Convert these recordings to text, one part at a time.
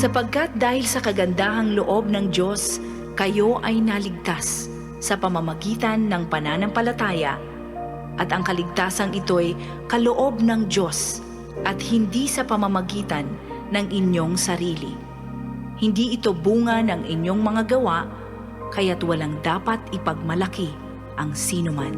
Sapagkat dahil sa kagandahang loob ng Diyos, kayo ay naligtas sa pamamagitan ng pananampalataya, at ang kaligtasang ito'y kaloob ng Diyos at hindi sa pamamagitan ng inyong sarili. Hindi ito bunga ng inyong mga gawa, kaya't walang dapat ipagmalaki ang sinuman.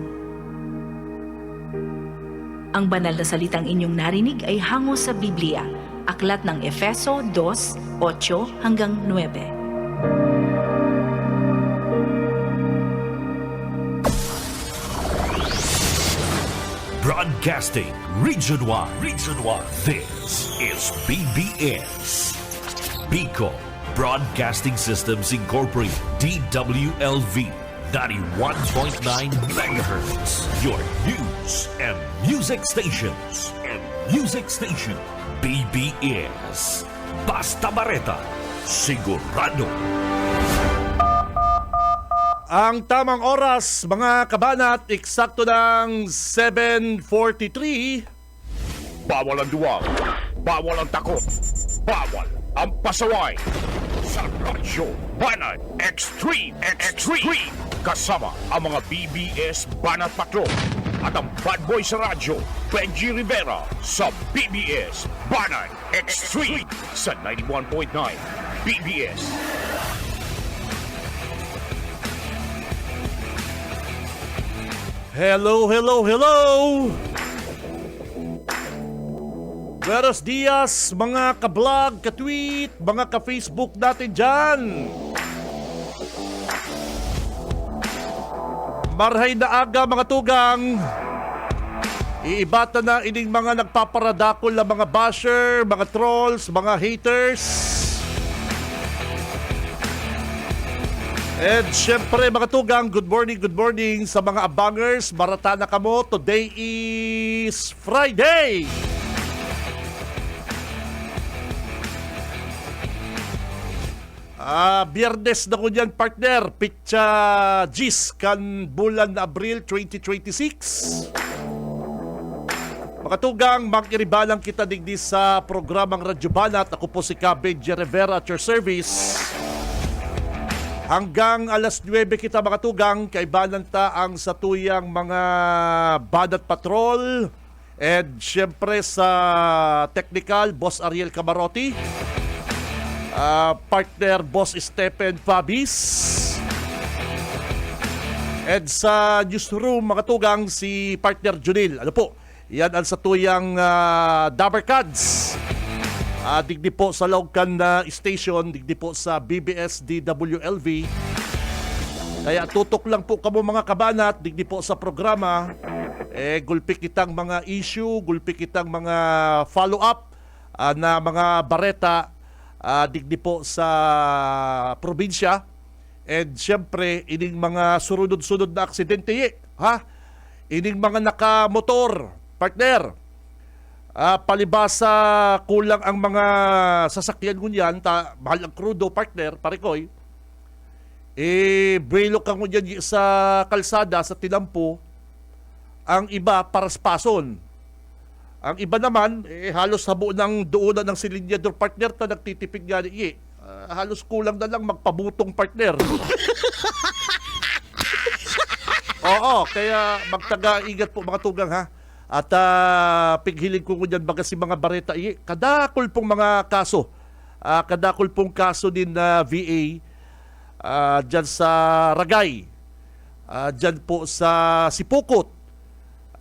Ang banal na salitang inyong narinig ay hango sa Biblia, aklat ng Efeso 2:8 hanggang 9. Broadcasting Region 1. This is BBS. Bicol Broadcasting Systems Incorporated. DWLV 91.9 megahertz. Your news and music stations. BBS. Basta Bareta. Sigurado. Ang tamang oras, mga kabanat, eksakto ng 7:43. Bawal ang duwag, bawal ang takot, bawal ang pasaway. Sa Radyo Banat Extreme. Kasama ang mga BBS Banat Patrol at ang bad boy sa radyo, Benji Rivera sa BBS Banat Extreme sa 91.9 BBS. Hello. Buenos dias, mga ka-vlog, ka-tweet, mga ka-Facebook natin dyan. Marhay na aga, mga tugang. Iibata na ining mga nagpaparadakol na mga basher, mga trolls, mga haters. And syempre, mga tugang, good morning sa mga abangers. Barata na kamo, today is Friday. Biyernes na ko dyan, partner. Pitsa Gis kan bulan na Abril 2026. Makatugang, mag-iribalang kita digdi sa programang Radyo Banat. Ako po si Benji Rivera at your service. Hanggang alas 9 kita, makatugang, kaibanan ta ang satuyang mga Banat Patrol. And syempre sa technical, Boss Ariel Camarotti. Partner Boss Stephen Fabis, and sa newsroom, mga tugang, si partner Junil. Ano po, yan ang satuyang Dabarkads. Digdi po sa Logcan station, digdi po sa BBS DWLV. Kaya tutok lang po kamo, mga kabanat, digdi po sa programa. Gulpi kitang mga issue, gulpi kitang mga follow-up na mga bareta digdi po sa probinsya. And syempre, ining mga surunod-sunod na aksidente, ining mga nakamotor, partner, palibasa kulang ang mga sasakyan ngunyan, mahal ang krudo, partner, parikoy, brelo ka ngunyan sa kalsada, sa tinampo, ang iba paraspason. Ang iba naman, halos habo ng doonan ng silinyador, partner, na nagtitipid nga ni halos kulang na lang magpabutong, partner. Oo, kaya magtaga-ingat po, mga tugang, ha. At pighiling ko dyan baga si mga bareta, kadakol pong mga kaso. Kadakol pong kaso din na VA dyan sa Ragay. Dyan po sa Sipukot,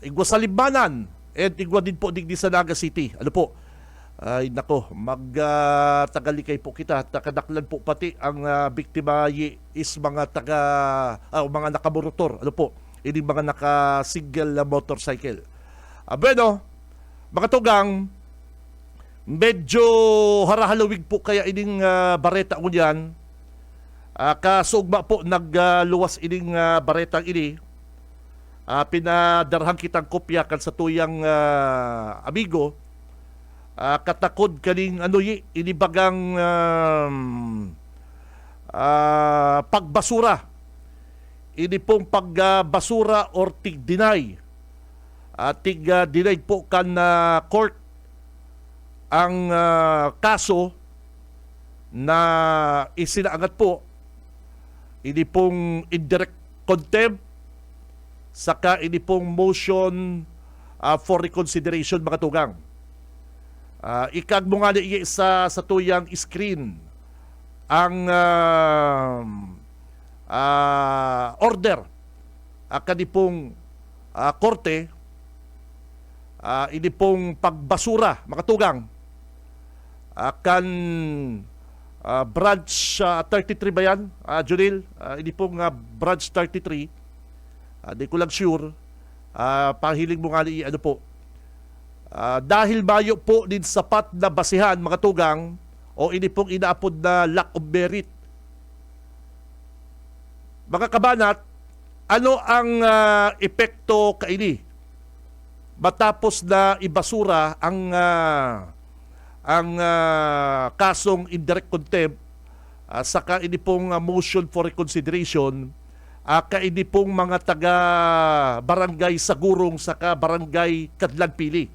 Igwa sa Libanan, and igwa din po digdi sa Naga City. Ano po? Ay nako, tagalikay po kita. Takadaklan po pati ang biktima is mga mga nakamotor. Ano po? Hindi mga naka-single na motorcycle. Bueno, mga tugang, medyo harahalawig po kaya ining bareta ko yan. Kasugma po nagluwas ining baretang ini. Pinadarhang kitang kopya kan sa tuyang amigo. Katakod kaning inibagang pagbasura. Ini pong pagbasura or tig-deny. Tig-deny po kan court ang kaso na isinaangat po ini pong indirect contempt saka ini pong motion for reconsideration mga tugang. Ikag mo nga ni sa tuyang screen ang order kani pong korte ini pong pagbasura mga tugang kan branch 33 ba yan, Junil? Ini pong branch 33. Di ko lang sure. Pahiling mo nga ano po. Dahil bayo po din sapat na basihan mga tugang o ini pong inaapod na lack of merit. Mga kabanat, ano ang epekto kaini matapos na ibasura ang kasong indirect contempt saka ini pong motion for reconsideration kaini pong mga taga barangay Sagurong saka barangay Kadlagpili.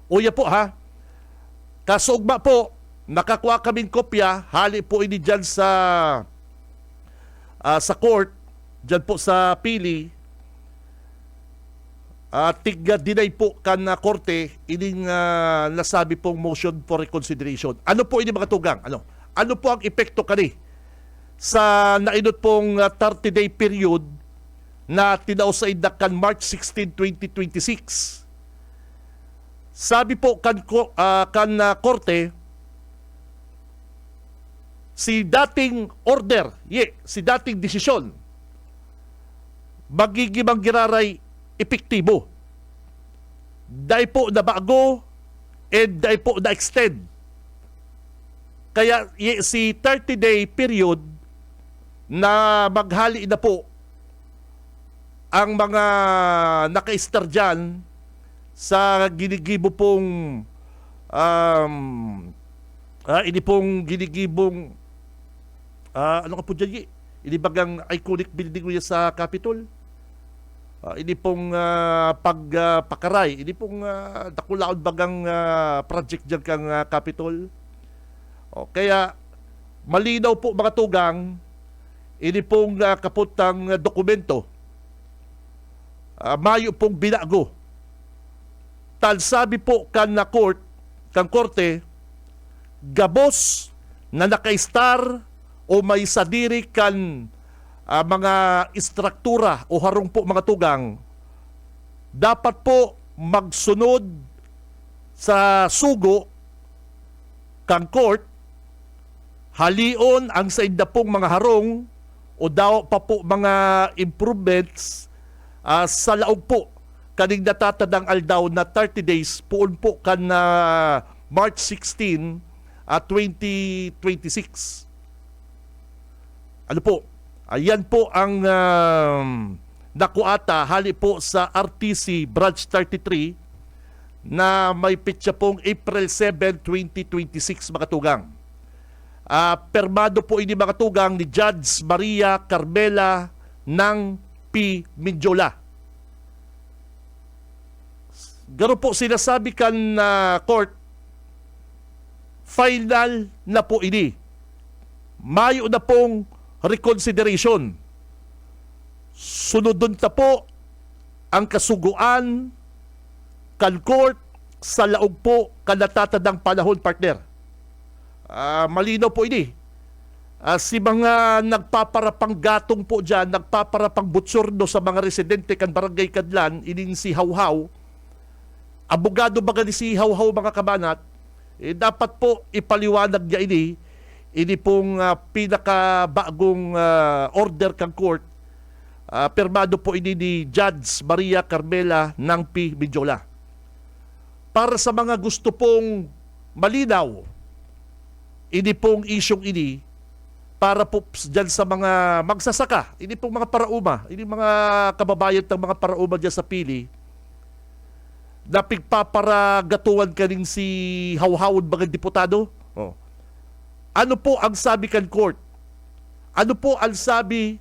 Uya po ha, kasugma po, nakakuha kaming kopya, hali po ini dyan sa court, dyan po sa Pili. Tigga-deny po kan na korte ining nasabi pong motion for reconsideration. Ano po ini mga tugang? Ano po ang epekto kani sa nainot pong 30-day period na tinausaid na kan March 16, 2026? Sabi po kan korte, si dating order, si dating desisyon, magiging giraray epektibo. Dahil po na bago and dahil po na extend. Kaya si 30-day period na maghali na po ang mga naka-star dyan sa ginigibo pong ini pong ginigibong ano ka po dyan, ini bagang iconic building niya sa Capitol. Ini pong pagpakaray, ini pong nakulaon bagang project dyan kang Capitol. Kaya malinaw po mga tugang, ini pong kaputang dokumento, mayo pong binago. Tal sabi po kan na kang korte, gabos na naka-star o may sadiri kan mga istruktura o harong po mga tugang, dapat po magsunod sa sugo kang court, halion ang sa inda pong mga harong o daw pa po mga improvements sa laog po kaning natatadang aldaw na 30 days poon po kan March 16, 2026. Ano po? Ayan po ang nakuata hali po sa RTC Branch 33 na may pitsa pong April 7, 2026 mga tugang. Permado po ini mga tugang ni Judge Maria Carmela ng P. Mindiola. Garo po sinasabi kan na court, final na po ini. Mayo na pong reconsideration. Sunodon ta po ang kasuguan kan court sa laog po kan natatadang panahon, partner. Malinaw po ini. Si mga nagpaparapang gatong po dyan, nagpaparapang butsurdo sa mga residente kan barangay Kadlan, ining si Hawhaw, abogado baga ni si Hawhaw mga kabanat, dapat po ipaliwanag niya ini pong pinakabagong order kang court, permado po ini ni Judge Maria Carmela ng P. Mindiola. Para sa mga gusto pong malinaw, ini pong isyong ini, para po dyan sa mga magsasaka, ini pong mga parauma, ini mga kababayan ng mga parauma dyan sa Pili, na pigpaparagatuan ka rin si Hawhawon bagang diputado. Ano po ang sabi kan court? Ano po ang sabi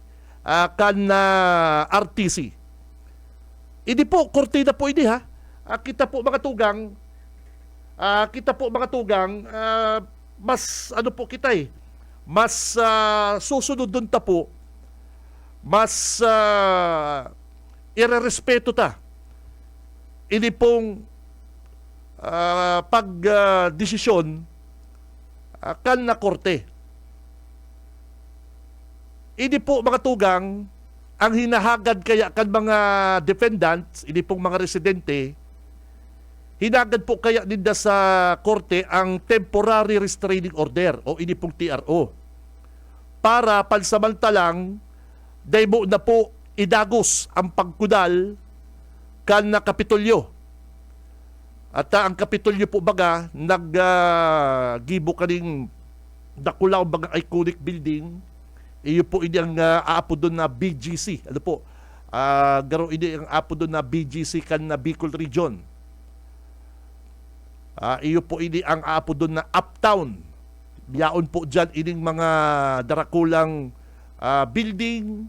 kan RTC? Hindi po, kortina po ini ha. Kita po mga tugang, mas ano po kita mas susunod dun ta po, mas irerespeto ta. Ini pong pagdesisyon kan na korte. Ini po mga tugang, ang hinahagad kaya kan mga defendants, ini pong mga residente, hinagad po kaya ninda sa korte ang temporary restraining order o ini pong TRO. Para pansamantalang, day mo na po idagos ang pagkudal kan na Kapitolyo. At ang Kapitolyo po baga, nag-gibo kaning dakulaw baga iconic building. Iyo po ini ang aapo doon na BGC. Ano po? Garo ini ang aapo doon na BGC kan na Bicol Region. Iyo po ini ang aapo doon na Uptown. Biyaon po dyan ining mga darakulang building,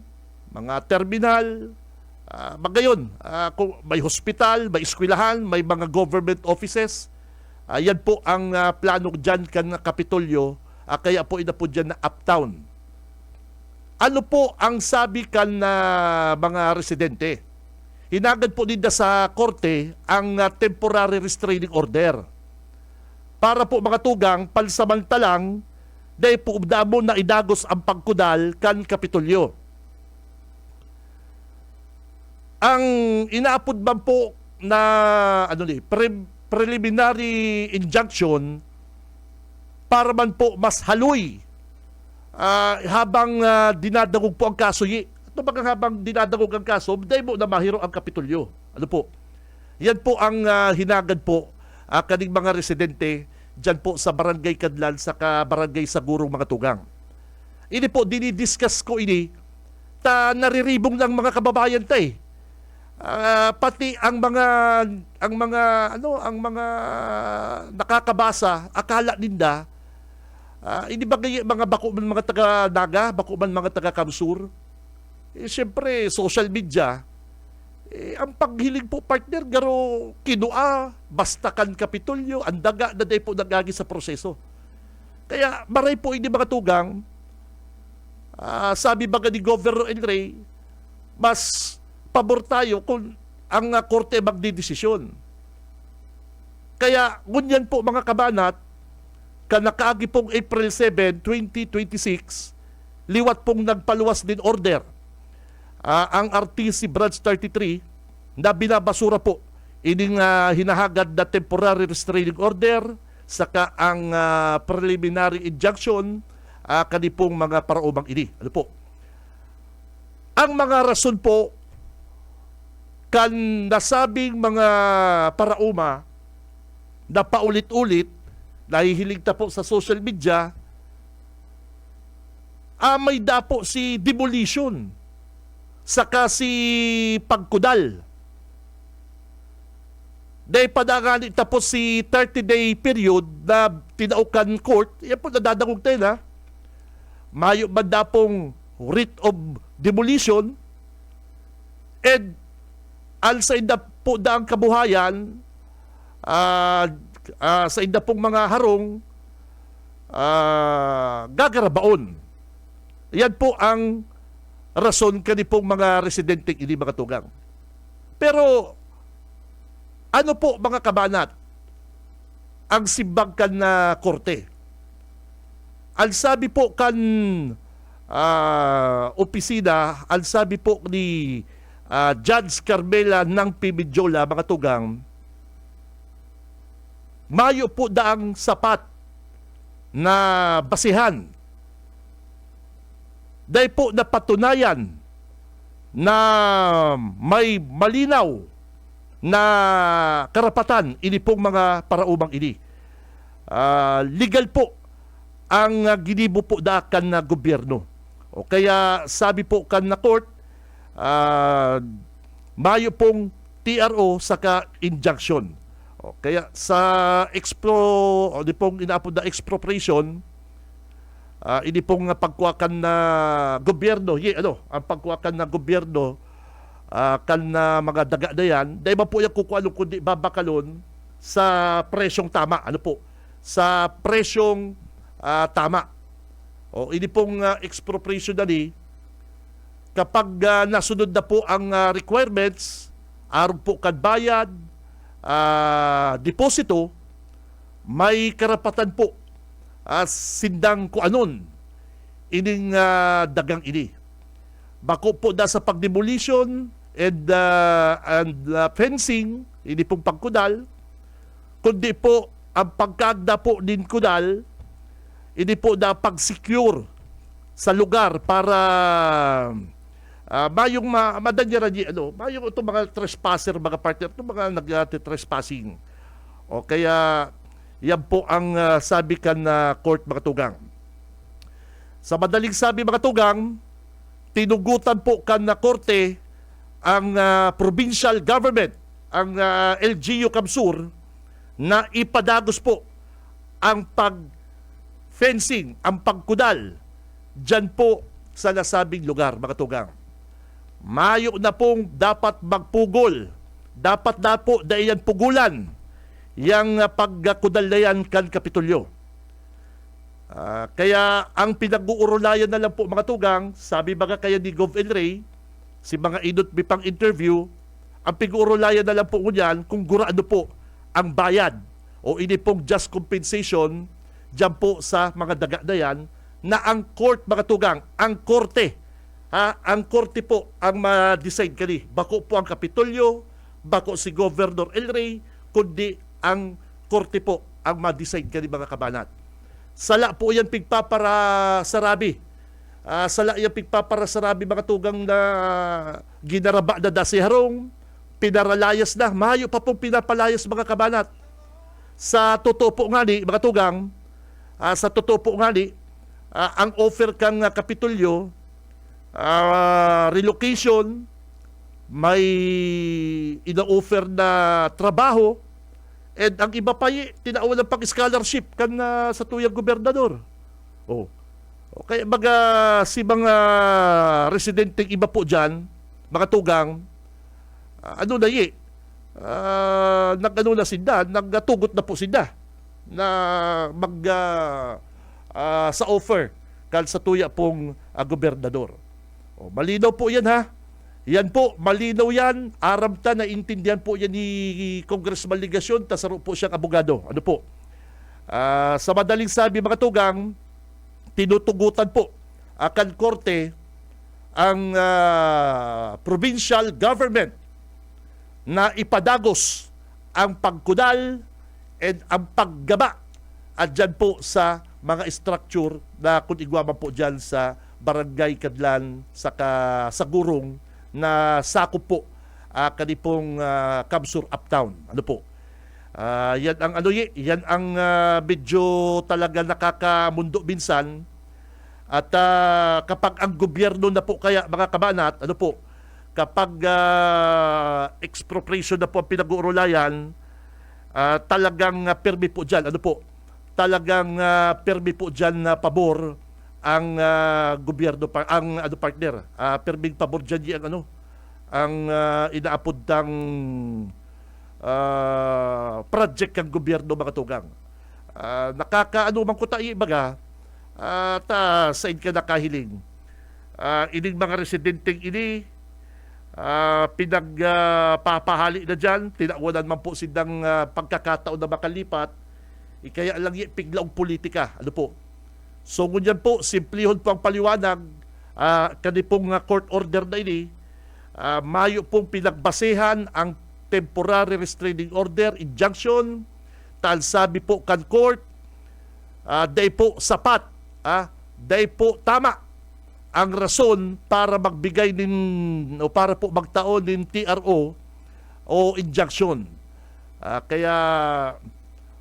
mga terminal, magayon. Kung may hospital, may eskwelahan, may mga government offices. Yan po ang plano dyan kan na Kapitolyo. Kaya po ina po dyan na Uptown. Ano po ang sabi kan na mga residente? Hinagad po nila sa korte ang temporary restraining order. Para po mga tugang, pansamantalang, dahil po mo na idagos ang pagkudal kan Kapitolyo. Ang inaapod man po na preliminary injunction para man po mas haloy habang dinadagog po ang kaso. Ito bang habang dinadagog ang kaso, dahil mo na mahiro ang Kapitolyo. Ano po? Yan po ang hinagad po kaning mga residente dyan po sa Barangay Kadlan sa Barangay Sagurong mga tugang. Ini po, dinidiscuss ko ini, nariribong ng mga kababayan tay. Pati ang mga nakakabasa, akala ninda, hindi ba mga bako man mga taga-Naga, bako man mga taga-Kamsur? Siyempre, social media, ang paghiling po partner, garo kinua, basta kan Kapitolyo, ang daga na day po nagagi sa proseso. Kaya maray po hindi mga tugang, sabi baga ni Governor Enray, mas pabor tayo kung ang korte magdidesisyon. Kaya ngunyan po mga kabanat, kanakaagi pong April 7, 2026, liwat pong nagpaluwas din order ang RTC Branch 33 na binabasura po ining hinahagad na temporary restraining order saka ang preliminary injunction kanipong mga paraumang ini. Ano po? Ang mga rason po kan nasabing mga parauma na paulit-ulit nahihilig ta po sa social media, may dapo si demolition, saka si pagkudal. Dahil padangani tapos si 30-day period na tinaukan court, yan po nadadangog tayo na, mayo man dapong writ of demolition, and alsa inda po daang kabuhayan, sa inda pong mga harong gagarabaon. Yan po ang rason kanipong mga residente hindi makatugang. Pero ano po mga kabanat ang simbang kan na korte? Ang sabi po kan opisina, ang sabi po ni Judge Carmela ng Pimidjola mga tugang, mayo po daang sapat na basihan. Dahil po napatunayan na may malinaw na karapatan ini pong mga paraumang ini. Legal po ang ginibo po dakan na gobyerno. O kaya sabi po kan na court, mayo pong TRO saka injunction. O, kaya sa di pong inaapod na expropriation, ini pong pagkuwakan na gobyerno, ang pagkuwakan na gobyerno kan na mga daga na yan, dahil ba po yung kukuha kundi babakalon sa presyong tama, sa presyong tama. O ini pong expropriationally, kapag nasunod na po ang requirements, aron po kadbayad, deposito, may karapatan po sindang kuanon ining dagang ini. Bako po da sa pagdemolition and fencing, ini pong pagkudal, kundi po ang pagkagda po din kudal, ini po da pag-secure sa lugar para mayong madanyaran mayong itong mga trespasser, mga partner, itong mga nag-trespassing. O kaya, yan po ang sabi kan na court, mga tugang. Sa madaling sabi, mga tugang, tinugutan po kan na korte ang provincial government, ang LGU Kamsur, na ipadagos po ang pag-fencing, ang pagkudal, dyan po sa nasabing lugar, mga tugang. Mayo na pong dapat magpugol. Dapat na po dahil pugulan yang pagkudal na yan kan Kapitolyo. Kaya ang pinag-uurulayan na lang po, mga tugang, sabi mga kaya ni Gov. Ray, si mga inot bipang interview, ang pag-uurulayan na lang po ngunyan kung gurado po ang bayad o ini pong just compensation dyan po sa mga daga na yan, na ang court, mga tugang, ang korte, ang korte po ang ma-decide kani. Bako po ang Kapitolyo, bako si Governor El Rey, kundi ang korte po ang ma-decide kani, mga kabanat. Sala po yan pigpapara sarabi. Sala yan pigpapara sarabi, mga tugang, na ginaraba na si Harong, pinaralayas na, mayo pa pong pinapalayas, mga kabanat. Sa totoo po nga ni, mga tugang, sa totoo po nga ni, ang offer kang Kapitolyo, relocation, may ina-offer na trabaho, and ang iba pa tinaawan ng pang-scholarship kan sa tuyang gobernador. Okay, si mga residenteng iba po dyan, mga tugang, nagtugot na po sila na sa offer kan sa tuya pong gobernador. Malinaw po yan, ha. Yan po, malinaw yan. Aramta na intindihan po yan ni Congressman Ligasyon, tasaro po siyang abogado. Ano po? Sa madaling sabi, mga tugang, tinutugutan po akan korte ang provincial government na ipadagos ang pagkudal and ang paggaba at dyan po sa mga structure na kung igwaman po dyan sa barangay Kadlan sa Gurong na sakop po kanipong Kamsur Uptown. Ano po? Yan ang yan ang medyo talaga nakakamundo minsan. At kapag ang gobyerno na po kaya, mga kabanat, ano po, kapag expropriation na po ang pinag-uurulayan, talagang permi po dyan. Ano po? Talagang permi po dyan na pabor ang gobyerno, ang partner. Perming pabor dyan ang ang inaapod ng project ng gobyerno, mga tugang. Nakakaano man ko tayo baga, saan ka nakahiling. Ining mga residenteng ini, pinagpapahali na dyan, tinawanan man po silang pagkakataon na makalipat, ikaya lang piglaong politika. Ano po? So ngunyan po, simplihon po ang paliwanag, kanipong court order na ini, mayo pong pinagbasehan ang temporary restraining order, injunction, tal sabi po kan court, day po sapat, day po tama ang rason para magbigay o para po magtaon ng TRO o injunction. Kaya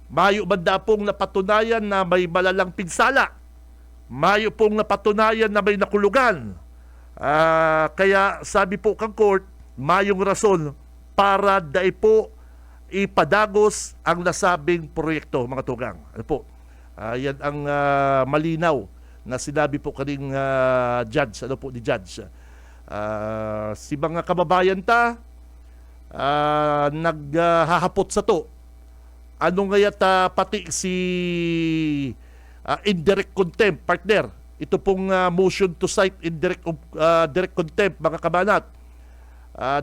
mayo banda pong napatunayan na may malalang pinsala, mayo pong napatunayan na may nakulugan. Kaya sabi po kang court, mayong rason para dai po ipadagos ang nasabing proyekto, mga tugang. Ano po? Yan ang malinaw na sinabi po kaning judge, ano po ni judge. Si mga kababayan naghahapot sa to. Ano ngayon pati si indirect contempt, partner. Ito pong motion to cite indirect direct contempt, mga kabanat.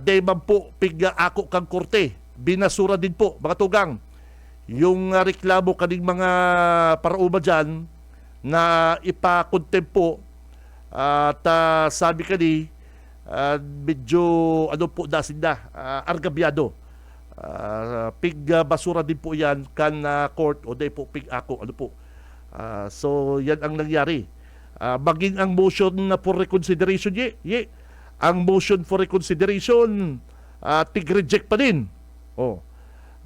Day man po piga ako kang korte. Binasura din po, mga tugang. Yung reklamo kaning mga parauma dyan na ipa-contempt po at sabi kani medyo ano po dasin na argabyado. Pig basura din po yan kan court o day po pig ako ano po. So yan ang nangyari. Maging ang motion na for reconsideration ang motion for reconsideration tig-reject pa din. Oh.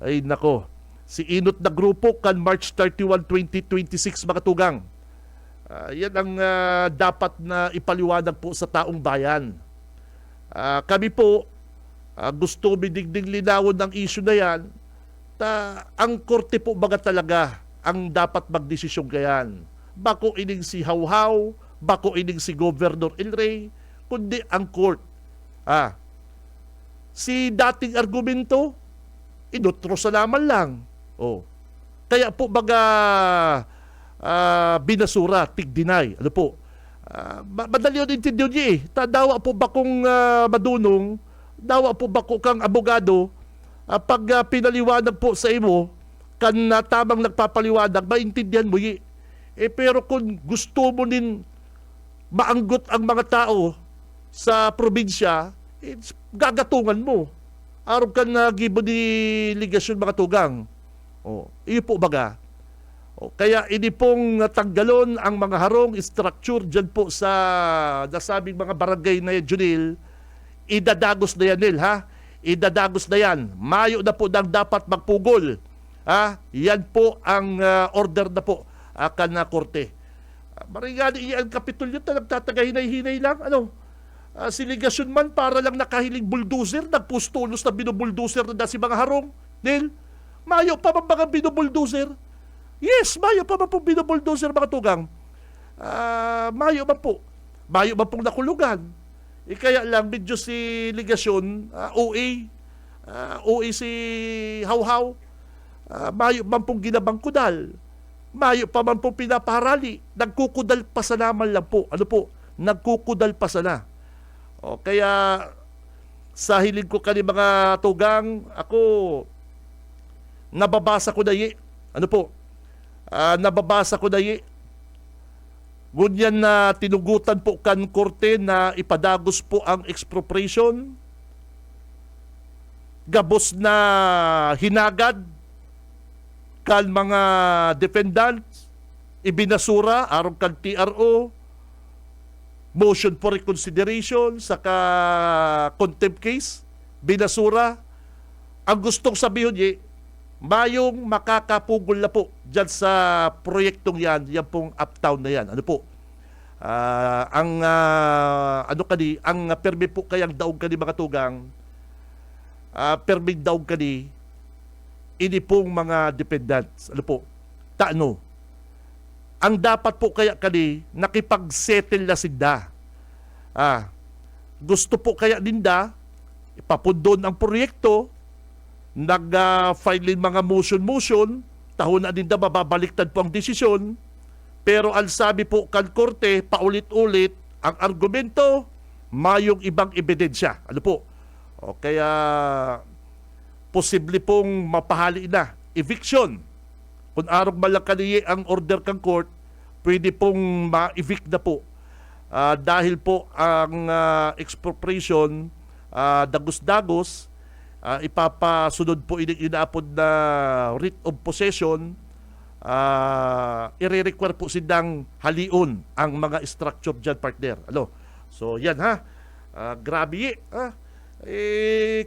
Ay nako. Si Inot na grupo kan March 31, 2026 mga tugang. Yan ang dapat na ipaliwanag po sa taong bayan. Kami po gusto bidigding linawon ng issue na yan. Ang korte po baga talaga ang dapat magdesisyon kayan. Bako ining si Hawhaw, bako ining si Governor El Rey, kundi ang court. Si dating argumento, inutro sa laman lang. Oh. Kaya po baga binasura, tig-deny. Ano po? Madali yun intindihan niya eh. Dawa po ba kung madunong, dawa po ba kung abogado, pag pinaliwanag po sa imo, kan tamang nagpapaliwanag, maintindihan mo eh. Pero kung gusto mo din maanggot ang mga tao sa probinsya, gagatungan mo. Araw ka na gibo ni ligasyon mga tugang. Iyo po baga. Kaya ini pong tanggalon ang mga harong structure dyan po sa nasabing mga barangay na yan, Junil, idadagos na yan, Nil, ha? Idadagos na yan. Mayo na po nang dapat magpugol. Yan po ang order na po akan na korte. Maringani ang kapitulyo na nagtatagahinay-hinay lang. Si ligasyon man para lang nakahiling bulldozer, nagpustulos na binubuldozer na si mga harong. Nil, mayo pa man mga binubuldozer. Yes, mayo pa man po binubuldozer mga tugang. Mayo man po. Mayo man pong nakulugan. Kaya lang medyo si ligasyon, OA si Hawhaw, mayo man pong ginabangkudal. Mayo pa man pong pinapaharali. Nagkukudal pa sa naman lang po. Ano po? Nagkukudal pa sana. Kaya sa hiling ko kani mga tugang, ako nababasa ko na ano po? Nababasa ko na ngunyan na tinugutan po kan korte na ipadagos po ang expropriation. Gabos na hinagad kan mga defendants, ibinasura aron kan TRO, motion for reconsideration, saka contempt case, binasura. Ang gustong sabihin mayong makakapugol na po dyan sa proyektong yan pong uptown na yan. Ano po? Ang permi po kayang daog kani mga tugang, perming daog kani, ini pong mga dependents. Ano po? Ang dapat po kaya kani, nakipag-settle na sinda. Gusto po kaya ninda, ipapundon ang proyekto, nag-file mga motion, tahon na ninda mababaliktad po ang desisyon, pero ang sabi po kan korte, paulit-ulit, ang argumento, mayong ibang ebidensya. Ano po? Kaya posible pong mapahali na eviction. Kung arog malakaliye ang order kang court, pwede pong ma-evict na po. Dahil po ang expropriation, dagos-dagos, ipapasunod po inaapod na writ of possession, i-require po silang halion ang mga structure dyan, partner. So yan ha. Grabe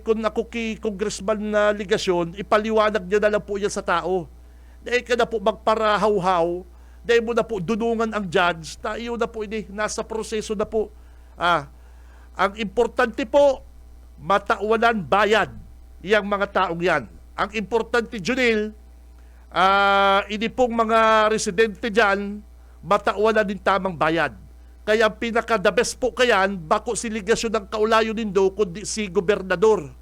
kung ako kay congressman na ligasyon, ipaliwanag niya na lang po yan sa tao. Dahil ka na po magparahawhaw, dahil mo na po dunungan ang judge, tayo na po nasa proseso na po. Ang importante po, matawanan bayad yang mga taong yan. Ang importante, Junil, ini pong mga residente dyan, matawanan din tamang bayad. Kaya ang pinaka-the best po kayan, bako si ligasyon ng kaulayon nindo, kundi si gobernador.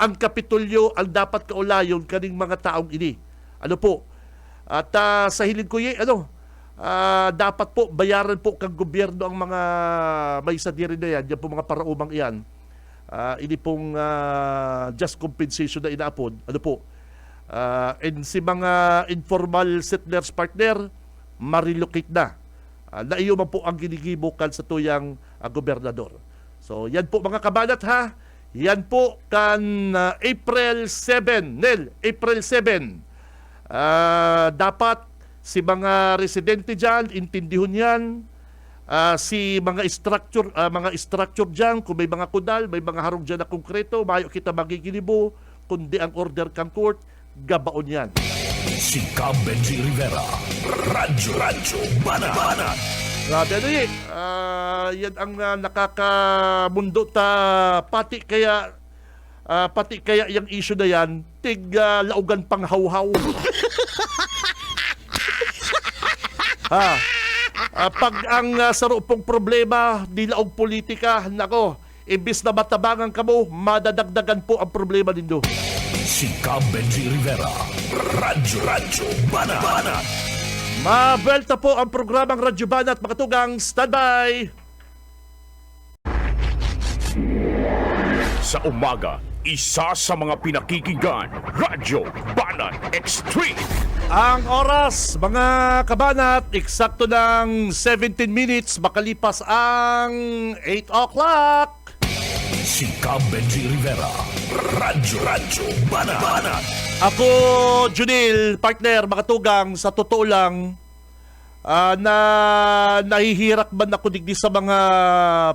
Ang kapitulyo ang dapat kaulayon kaning mga taong ini. Ano po? At sa hiling ko dapat po bayaran po kang gobyerno ang mga may sadiri na yan, yan po mga paraumang iyan. Ini pong just compensation na inaapod. Ano po? And si mga informal settlers partner, marilocate na. Na iyo man po ang ginigibukan sa tuyang gobernador. So yan po mga kabanat ha. Yan po kan April 7. Nel, April 7. Dapat si mga residente dyan, intindihon yan. Si mga structure dyan, kung may mga kudal, may mga harong dyan na konkreto, mayo kita magigilibo, kundi ang order kang court, gabaon yan. Si Benji Rivera, Radyo Banat. Grabe ano yan ang nakakamundo pati kaya yung issue na yan, laugan pang hawhaw. Pag ang saro pong problema, dilaog politika, nako, imbis na matabangan ka mo, madadagdagan po ang problema nindo. Si Benji Rivera, Radyo Banat. Mabelta po ang programang Radyo Banat, mga tugang, standby! Sa umaga, isa sa mga pinakikinggan, Radyo Banat Extreme. Ang oras, mga kabanat, eksakto ng 17 minutes, makalipas ang 8 o'clock. Si Benji Rivera, Radyo Banat. Ako, Junil, partner, mga tugang, sa totoo lang, na nahihirak man ako digdi sa mga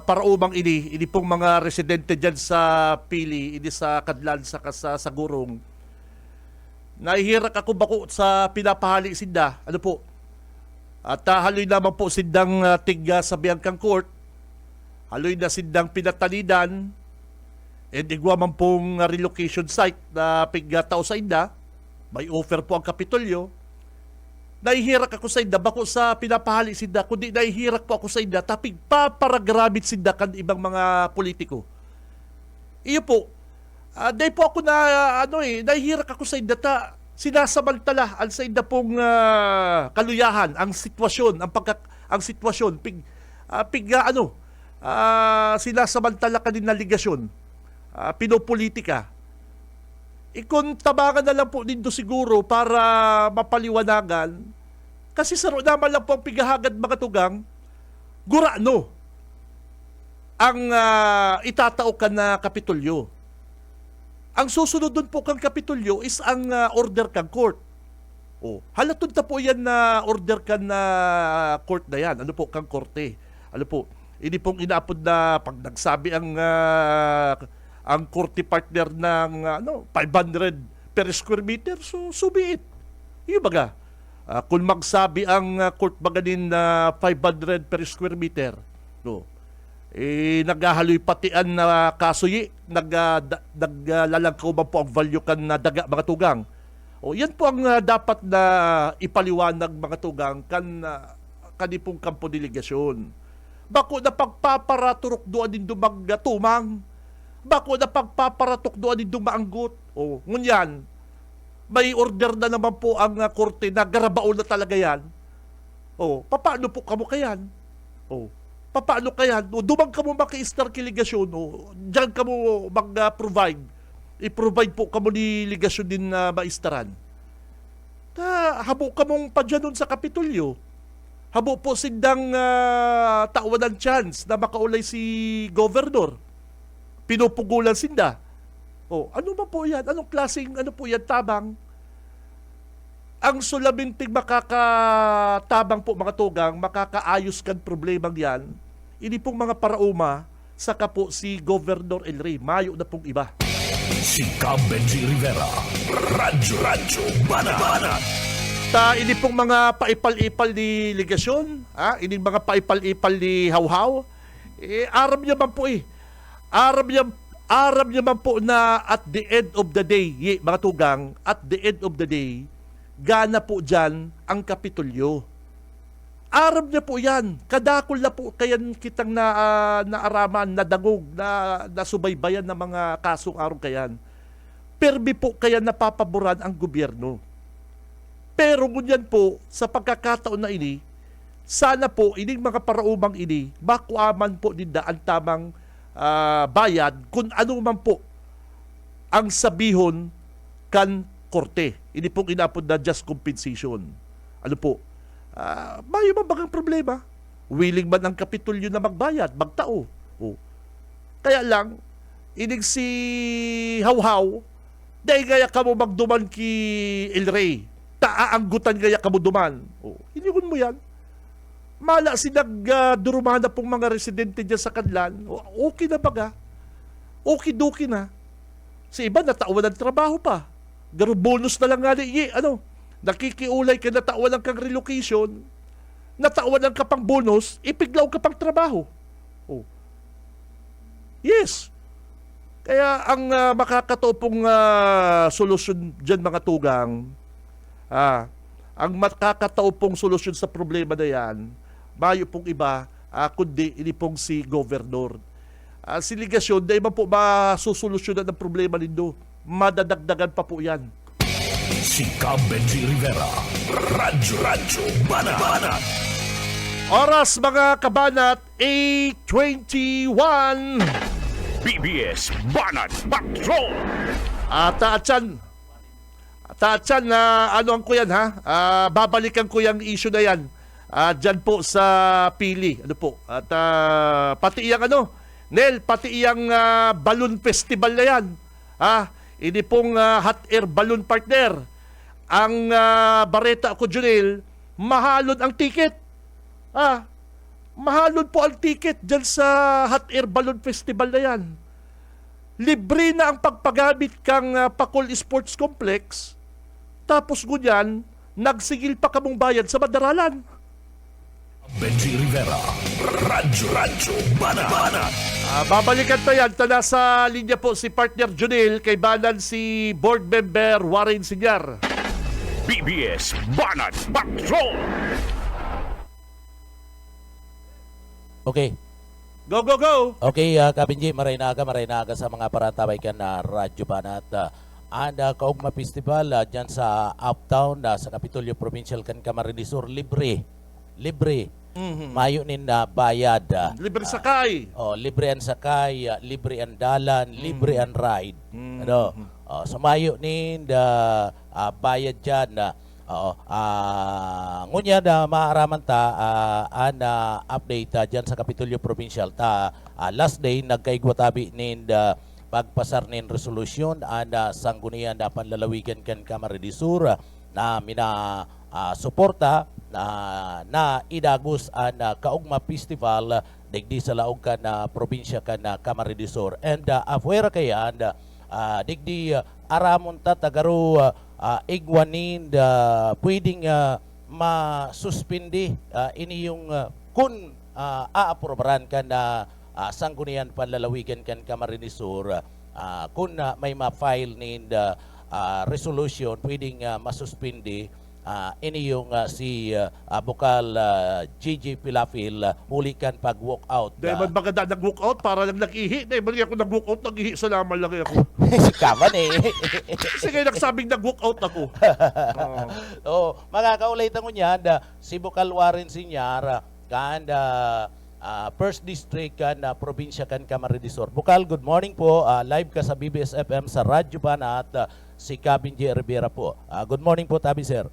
paraumang ini pong mga residente dyan sa Pili, ini sa Kadlan, sa Gurong. Nahihirak ako bako sa pinapahali sinda. Ano po? At haloy naman po sindang tigga sa Biangkang Court. Haloy na sindang pinatalidan. And igwa man pong relocation site na pigtao sa inda. May offer po ang Kapitolyo. Nahihirak ako sa inda bako sa pinapahali sinda. Kundi nahihirak po ako sa inda tapig paparagramit sinda kan ibang mga politiko. Iyo po. Dahil po ako nahihirak ako sa inda sinasamantala ang sa inda pong kaluyahan, ang sitwasyon, ang sitwasyon, sinasamantala ka din na ligasyon, pinopolitika. Ikon tabangan na lang po dito siguro para mapaliwanagan, kasi saro naman lang po ang pigahagad mga tugang, gurano ang itatao ka na Kapitolyo. Ang susunod dun po kang Kapitolyo is ang order kang court. Halatod na po yan na order kang na court na yan. Ano po, kang korte. Ano po, hindi pong inaapod na pag nagsabi ang korte partner ng 500 per square meter, so be it. Yung baga, kung magsabi ang court baga din na 500 per square meter, naghahaloy patian na kasuyi, naglalangkaw ba po ang value kan na daga mga tugang. Yan po ang dapat na ipaliwanag mga tugang kanipong kampo delegasyon. Bako na pagpaparaturok doon din dumagtumang. Bako na pagpaparatok doon din dumaanggot. Ngunyan, may order na naman po ang korte na garabaon na talaga yan. Paano po kamo kayan? Paano kaya? Dumang ka mo maki-star kiligasyon, diyan ka mo mag-provide. I-provide po ka mo ni ligasyon din na maistaran. Habo ka mong pa dyan sa Kapitolyo. Habo po sindang tawan ng chance na makaulay si Governor. Pinupugulan sinda. Ano ba po yan? Anong klaseng, po yan, tabang? Ang sulabintig makakatabang po mga tugang, makakaayos kan problemang yan, ini pong mga parauma, saka po si Governor El Rey, mayo na pong iba. Si Benji Rivera, Radyo Banat. Ini pong mga paipal-ipal ni ligasyon, ini mga paipal-ipal ni hawhaw, aram niya man po aram niya man po na at the end of the day, mga tugang, at the end of the day, gana po dyan ang Kapitolyo. Aram niya po yan. Kadakol na po kayan kitang naaraman, nadagog, nasubaybayan ng mga kasong arong kayan. Permi po kaya napapaboran ang gobyerno. Pero ngunyan po, sa pagkakataon na ini, sana po ining mga paraumang ini makuaman po ninda ang tamang bayad kung ano man po ang sabihon kan korte. Ini pong inapod na just compensation. Ano po? Mayo man bagang problema? Willing man ang kapitulyo na magbayad, magtao. Oh. Kaya lang, inig si Hawhaw, dahil gaya ka mo magduman ki El Rey, taaanggutan gaya ka mo duman. Oh. Inigon mo yan. Mala si nagdurumana pong mga residente dyan sa Kanlan, okay na baga. Okay-doki na. Si iba natawan ng trabaho pa. Garo bonus na lang nga nakikiulay ka natawan ng kang relocation, natawan ng kapang bonus, ipiglaw ka pang trabaho. Oh. Yes. Kaya ang makakatopong solusyon dyan mga tugang, ang makakataopong solusyon sa problema na yan, mayo pong iba, kundi ini pong si Governor. Si Ligasyon, dahil man po masusolusyonan ng problema nindo, madadagdagan pa po yan. Si Cab Benji Rivera, Radyo Banat. Oras mga kabanat, 8:21. BBS Banat Patrol! Taatsan na ano ang ko yan babalikan ko yung issue na yan. Dyan po sa Pili. Ano po? At pati iyang Nel, pati iyang balloon festival na yan. Ini pong hot air balloon partner. Ang Bareta ko Junel, mahalon ang ticket. Mahalon po ang ticket dyan sa hot air balloon festival na yan. Libre na ang pagpagamit kang Pakol Sports Complex. Tapos gunyan, nagsigil pa kamong bayad sa madaralan. Benji Rivera, Radyo Banat. Babalikan pa yan. Nasa linya po si partner Junel, kay banan si board member Warren Sinyar. BBS Banat Patrol! Okay. Go, go, go! Okay, Kabinji, maraynaga sa mga parantabay kan na Radyo Banat. Kaugma Festival dyan sa Uptown, sa Kapitolyo Provincial kan Camarines Sur, libre. Mayo nin na bayad. Libre sakay. Libre ang sakay, libre ang dalan, libre ang ride. So mayo nin bayad dyan. Ngunya na maaraman ta update dyan sa Kapitolyo Provincial ta last day nagkaigwatabi nin pagpasar nin resolusyon sanggunian na panlalawigan kan Camarines Sur na suporta na idagos ang Kaugma Festival digdi sa laog kan probinsya kan Camarines Sur and afuera kayan digdi aramon ta tagaro igwanin pwedeng masuspindi ini yung kun aaprobaran kan sanggunian panlalawigan kan Camarines Sur kun may ma-file nin resolution pwedeng masuspindi ini yung si Bukal Gigi Pilafil hulikan pag-walk out. Dahil man baka nag-walk out para lang nag-ihi. Dahil man ako nag-walk out, nag-ihi sa laman lang ako. Si Kaman Sige, nagsabing nag-walk out ako. Makakaulay tango niyan, si Bukal Warren Sinyar, kan First District kan probinsya kan Camarines Sur. Bukal, good morning po. Live ka sa BBS FM sa Radyo Banat, si Kabinji Rivera po. Good morning po, Tabi Sir.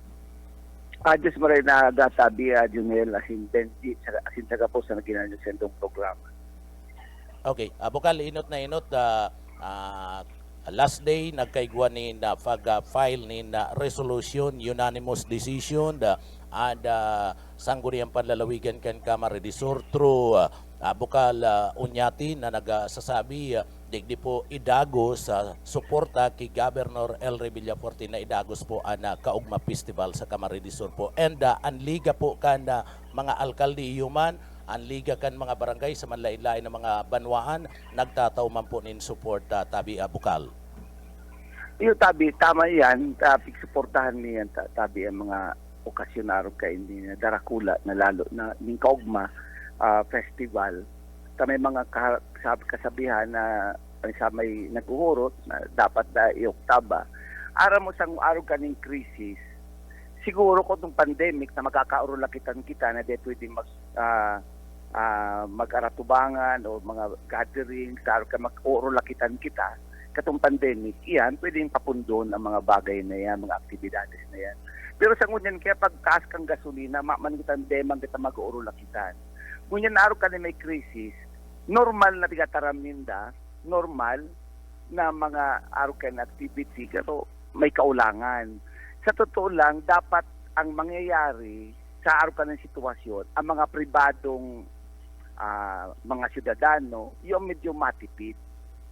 Diyos mo rin na gatabi, Junel, asin Benji, asin taga po sa naginan yung sendong programa. Okay, Bukal, inot na inot, last day, nagkaigwa ni pag-file ni resolution, unanimous decision, and sangguniang panlalawigan kan Camarines Sur through Bukal Unyati na nagsasabi digdi po idagos sa suporta kay Governor El Rey Villaforte na idagos po ang Kaugma Festival sa Camarines Sur po. And ang liga po kan mga alkalde iyuman, ang liga kan mga barangay sa manlain-lain ng mga banwaan, nagtataw man po nin support Tabi Bukal. Yung Tabi, tama yan, suportahan niyan Tabi ang mga okasyonaro kay hindi na darakula na lalo na ning Kaugma festival. May mga kasabihan na sa may nag-uhurot na dapat na i-oktaba. Ara mo sang araw kaning krisis, siguro kung itong pandemic na magkakaurulakitan kita na di pwedeng mag-aratubangan o mga gatherings, mag-urulakitan kita, katong pandemic, iyan, pwedeng papundon ang mga bagay na yan, mga aktibidades na yan. Pero sa ngunyan, kaya pagtaas kang gasolina, mamangitan demang kita mag-urulakitan. Ngunyan araw ka na may krisis, normal na tigataram ninda, normal na mga araw ka na activity, pero may kaulangan. Sa totoo lang, dapat ang mangyayari sa araw ka ng sitwasyon, ang mga pribadong mga siyudadano, yung medyo matipid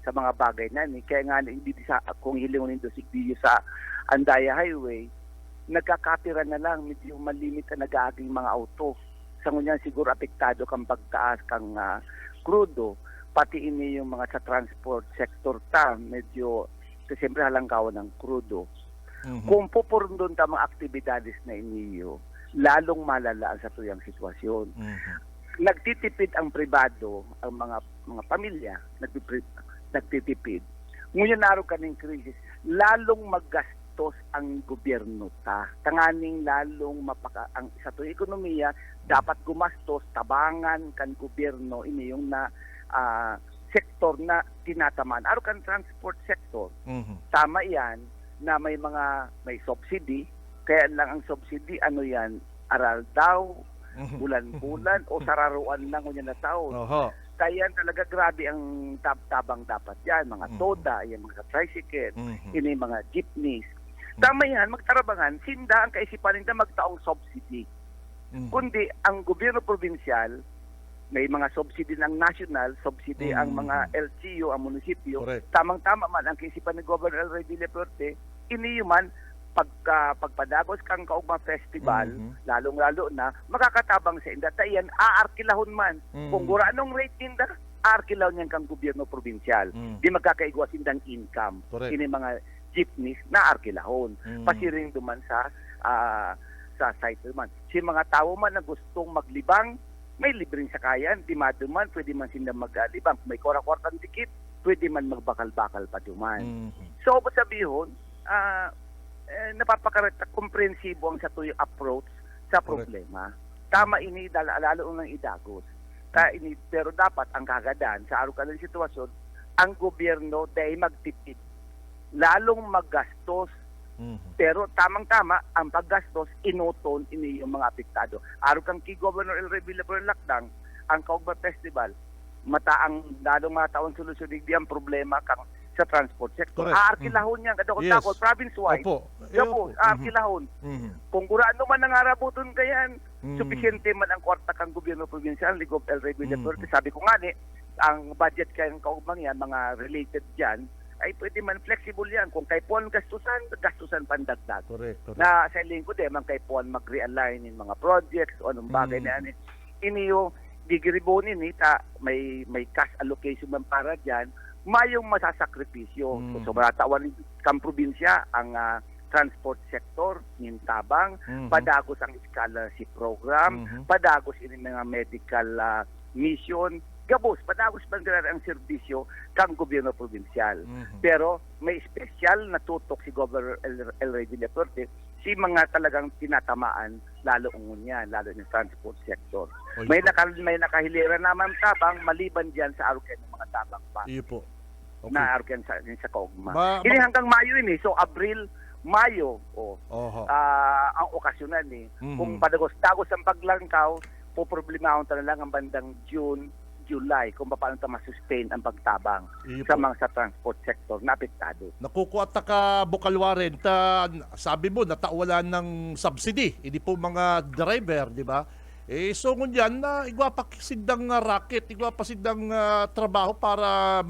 sa mga bagay na ni. Kaya nga, hindi kung hilingon nito sigdiyo sa Andaya Highway, nagkakapira na lang, medyo malimit na nag-aaging mga auto. Sa ngunyan siguro apektado kang pagtaas kang krudo, pati ini yung mga sa transport sector medyo, siyempre halangkawan ng krudo. Kung pupurun doon ta mga aktibidades na iniyo, lalong malalaan sa tuyang sitwasyon. Nagtitipid ang pribado, ang mga pamilya, nagtitipid. Ngunyan naroon ka ng krisis, lalong maggastos ang gobyerno ta. Tanganing lalong ang sa tuyang ekonomiya, dapat gumastos, tabangan kan gobyerno, ini yung na sektor na tinatamaan. Araw kan transport sector, tama yan, na may subsidy, kaya lang ang subsidy, ano yan, aral daw, bulan-bulan, o sararuan lang kung yan na taon. Kaya talaga grabe ang tabang dapat yan, mga toda, yan, mga tricycle, ini mga jeepneys. Tama yan, magtarabangan, sinda ang kaisipan nila magtaong subsidy. Kundi ang gobyerno provincial, may mga subsidy ng national, subsidy ang mga LGU, ang munisipyo. Correct. Tamang-tama man ang kaisipan ni Governor El Rey Villafuerte, iniuman pagpadagos kang kaugma festival, lalong-lalo na makakatabang sa inda tayan aarkilahon man. Kung gura anong rate ninda, aarkilahon yan kang gobyerno provincial. Di magkakaigwas indang income. Correct. Ini mga jeepneys na arkilahon. Pasiring duman sa site duman. Si mga tao man na gustong maglibang, may libreng sakayan, di maduman, pwede man sila maglibang. Kung may kwartang tikit, pwede man magbakal-bakal pa duman. So, sabihon, napapakarata komprensibo ang sa tuyong approach sa problema. Tama ini lalo ng idagos. Pero dapat ang kagadan sa araw ng sitwasyon, ang gobyerno dahil magtipid, lalong maggastos. Pero tamang-tama ang paggastos inuton ini yung mga apektado. Araw kang kay Governor El Rey Villafuerte Lakdang, ang Kaugma Festival, lalong mataon solusyon di ang problema kang sa transport sector. Aarkilahon yan, kadakot-dakot, province-wide. Aarkilahon. Kung kuraan man nangarabuton kayan, sufisyente man ang kwarta kang gobyerno provincial, Ligob El Rey Villafuerte. Sabi ko nga ang budget kayang kaugmang yan, mga related dyan, ay pwede man flexible yan. Kung kay Puan gastusan pandagdag. Correct. Na sa lingko man kay Puan mag-realign in mga projects o anong bagay na yan. Iniyo, digiribonin may cash allocation man para dyan, mayong masasakripisyo. So maratawan kang probinsya ang transport sector, nintabang, padagos ang scholarship program, padagos ini mga medical mission, gabos, padagos bang ang serbisyo kang gobyerno provincial. Pero may special na tutok si Governor El Rey Villafuerte si mga talagang tinatamaan lalo yan, lalo ng transport sector. May nakahilera naman tabang maliban diyan sa aruken ng mga tabang pa. Iyo po. Okay. Na aruken sa kaugma. Ini hanggang Mayo ini. So Abril, Mayo ang okasyonal Kung padagos-dagos ang paglangkaw, poproblemahon ta na lang ang bandang June, July kung paano ta masustain ang pagtabang sa transport sector na apektado. Nakukuha ta ka Bukalwarin, sabi mo natawalan ng subsidy, hindi po mga driver, di ba? So ngunyan na igwa pa sidang racket, igwa pa sidang trabaho para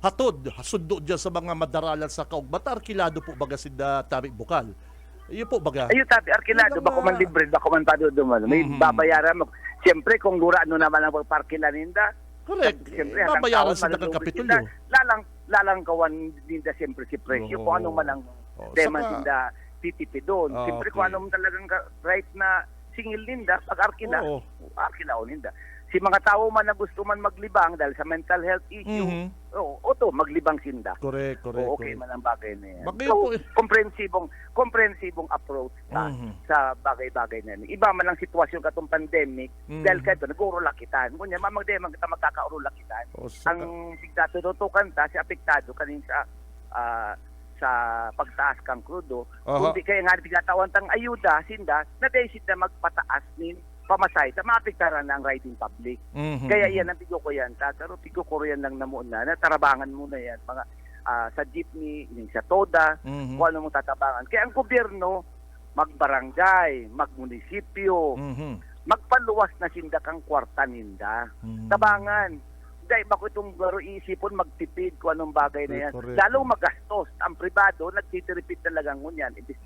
hasundo dyan sa mga madaralan sa kaugma. Arkilado po baga sida Tabi Bukal. Iyo po baga. Ayun tabi, arkilado, bako man libre, bako man pado duman. May babayaran mo. Siyempre, kung gura naman ang pagparkilan ninda, correct. Siyempre, babayaran sa Kapitulyo. Lalang kawan ninda siyempre si presyo. Kung ano man ang demand ninda, titipi doon. Siyempre, kung ano man talagang right na singil ninda, pag-arkila, arkilaon ninda. Si mga tao man na gusto man maglibang dahil sa mental health issue, to, maglibang sinda. Correct. O, okay man ang bagay na yan. Magayon po eh. Komprehensibong approach pa Mhm. sa bagay-bagay na yan. Iba man ang sitwasyon katong pandemic, Mhm. dahil kayo nag-urulakitan. Ngunyan, mamagdemang kita magkakaurulakitan. O, saka- Ang pigtatututukan ta, si apektado kanin sa pagtaas kang krudo. Aha. Kundi kaya nga pigtatawan tang ayuda, sinda, na-decide na magpataas nin pamasay sa maapektaran ng riding public. Mhm. Kaya yan ang pigo ko yan. Pero pigo ko yan lang na muna. Natarabangan muna yan. Mga sa jeepney, yung sa toda, Mhm. kung ano mong tatabangan. Kaya ang gobyerno, magbarangay, magmunisipyo, Mhm. magpaluwas na sinda kang kwarta ninda. Mhm. Tabangan. Dahil bako itong garo isipon magtipid kung anong bagay na yan. Correct. Lalong magastos. Ang pribado, nagtitiripid talaga ngunyan. Imbis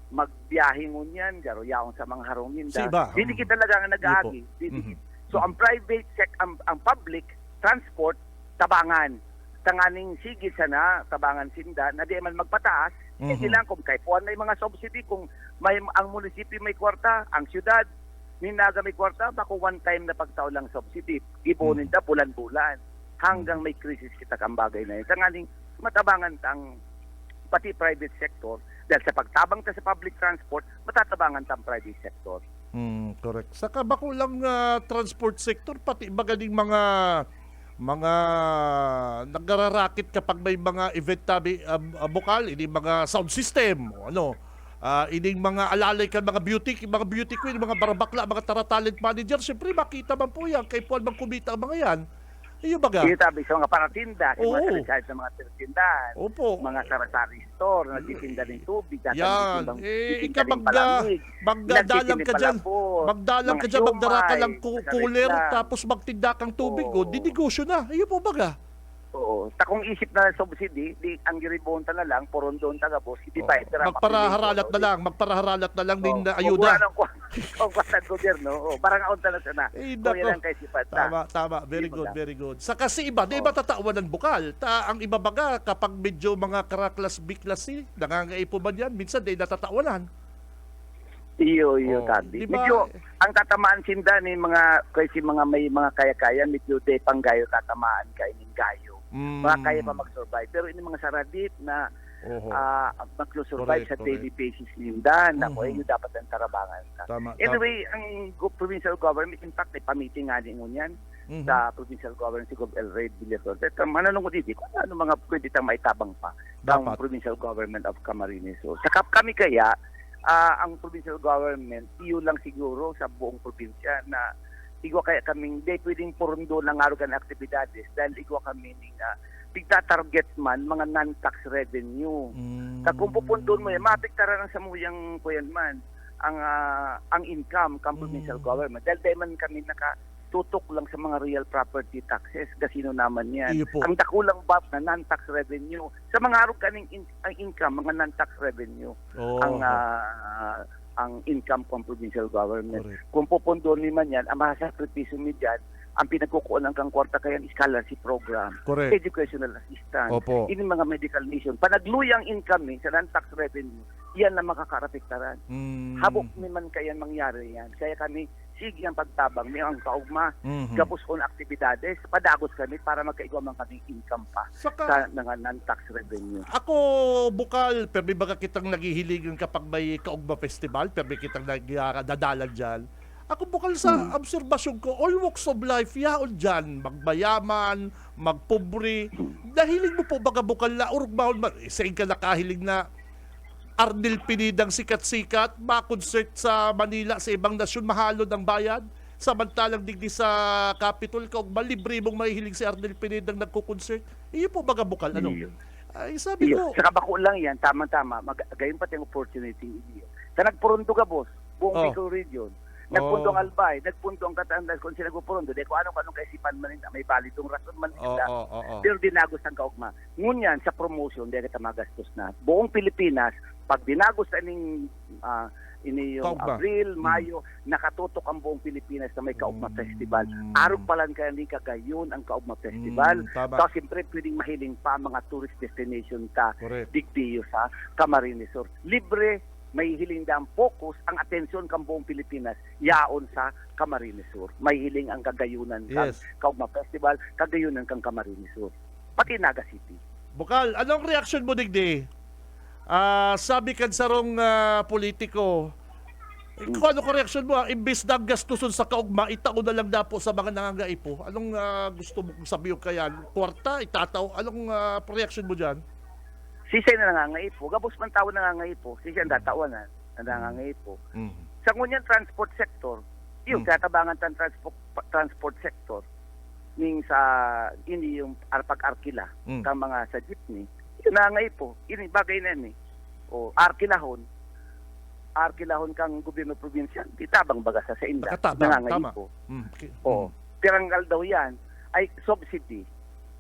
magbiyahe ngunyan, garo yaon sa mga harong ninda. Siba. Dili kita talaga nga nag-aagi. Mhm. So ang private ang public transport tabangan. Tanganing sige sana tabangan sinda na di man magpataas. Mhm. Kailangan kung kay puan may mga subsidy kung may ang munisipyo may kwarta, ang syudad ninaga may kwarta, bako one time na pagtao lang subsidy. Ipunin ta bulan-bulan hanggang may krisis kita kang bagay na yun. Tanganing matabangan tang pati private sector dahil sa pagtabang ta sa public transport, matatabangan tang private sector. Correct. Saka bako lang transport sector pati magaling mga nagrarakit kapag may mga event tabi bukal, ini mga sound system, ining mga alalay kan mga beauty queen, mga barabakla, mga talent manager, syempre makita man po yan kay puan bang kumita ang mga yan. Iyo baga. Yung tabi sa mga paratinda, sa Oo. mga kahit sa mga tindahan, Opo. mga sarasari store, nagtitinda ng tubig, Yan. Ika magdalang ka dyan. Magdalang ka dyan, magdara ka lang cooler, tapos magtinda kang tubig. Oo. Di negosyo na. Iyo po baga. Oo. Takong isip na subsidy, di ang giribonta na lang, puron doon tagabos, hindi ba? Magparaharalat na lang din na ayuda. Kung kwasang gobyerno, parang aon talaga na. Eh, Kung yan nako. ang kaisipan Tama. Very Hindi mo good. Sa kasi iba, di ba tatawan ng bukal? Ang iba baga, kapag medyo mga karaklas-biklas nangangaipo ba yan? Minsan, di natatawanan. Iyo, Di tabi. ba? Medyo, ang tatamaan sinda ni kasi mga may mga kaya-kaya, medyo de panggayo tatamaan kay ning gayo. Mga kaya pa mag-survive. Pero ini mga saradip na Oho. mag-survive sa Correct. daily basis ninda, nako, Mhm. yun dapat ang tarabangan. Tama. Anyway, ang provincial government, in fact, ay pamiting nga din ngunyan Mhm. sa provincial government, si Gov. El Rey Villator. Mananong ko dito, kung ano mga pwede tang maitabang pa ng Dapat. provincial government of Camarines. So, sa kami kaya, ang provincial government, iyo lang siguro sa buong probinsya na igwa kaya kaming, di pwedeng purundo ng arugan aktibidades dahil igwa kami tigta-target man mga non-tax revenue. Kung pupundoon mo yan, maapektaran ng samuyang kuyan man ang income ng provincial government. Dahil di man kami nakatutok lang sa mga real property taxes. Kasino naman yan. Iyo po. Ang dakulang bab na non-tax revenue. Sa mga araw kaning ang income, mga non-tax revenue. Oh, Ang income ng provincial government. Correct. Kung pupundoon naman yan, ang masakripisyo mo dyan, ang pinagkukunan kang kwarta kaya scholarship program, Correct. educational assistance, Opo. ini mga medical mission. Panagluyang income sa non-tax revenue, yan na makakaratiktaran. Habok naman kaya mangyari yan. Kaya kami, sige ang pagtabang, may ang kaugma, gapos on aktibidades, padagos kami para magkaigwa man kami income pa Saka, sa mga non-tax revenue. ako bukal, permi baga kitang naghihiligan kapag may kaugma festival, permi kitang nagdadalan dyan. Ako bukal sa obserbasyon ko, all walks of life, yaon dyan, magbayaman, magpobre. Nahiling mo po baga bukal na, urug mahon man, isa ka nakahiling na Arnel Pinidang sikat-sikat, ma-concert sa Manila, sa ibang nasyon, mahalo ng bayad. Samantalang digdi sa Capitol, kaugma, libre mong mahihiling si Arnel Pinidang nagko-concert. Iyo po baga bukal, ano? Iyo. Ay, sabi ko, Sa kabako lang yan, tama-tama. Gayon pati ang opportunity. Sa nagpurundo ka, boss, buong Oh. Bicol region. Nagpundo Oh. ang Albay, nagpundo ang Katandas kung sila nagpurundo. Di ko anong kaisipan man nila, may validong rason man nila. Pero dinagos ang kaugma. Ngunyan, sa promotion, di kita magastos na. Buong Pilipinas, pag dinagos aning ini yung Kaugma. Abril, Mayo, nakatutok ang buong Pilipinas na may Kaugma Festival. Araw pa lang kaya ni kagayon ang Kaugma Festival. Tama. So, siyempre, pwedeng mahiling pa ang mga tourist destination ta Correct. digdiyo sa Camarines Sur. Libre may hiling ang focus, ang atensyon kang buong Pilipinas, yaon sa Camarines Sur. May hiling ang kagayunan kang Yes. Kaugma Festival, kagayunan kang Camarines Sur. Pati Naga City. Bukal, anong reaction mo digdi? Sabi kan sarong politiko, kung ano ko reaction mo, imbis na gastuson sa kaugma, itao na lang dapo sa mga nangangaipo. Anong gusto mo sabihin kaya? Kwarta, itataw? Anong reaction mo dyan? Sisay na nangangaipo, gabos man tao nangangaipo, sisay ang datawanan na nangangaipo. Sa ngunyan transport sector, yung katabangan tan transport sector, ning sa ini yung pag-arkila kang mga sa jeepney, yun nangangaipo, ini bagay na ni. O arkilahon kang gobyerno probinsya, itabang baga sa inda, Nakatabang, tama. nangangaipo. Okay. O, piranggal daw yan, ay subsidy.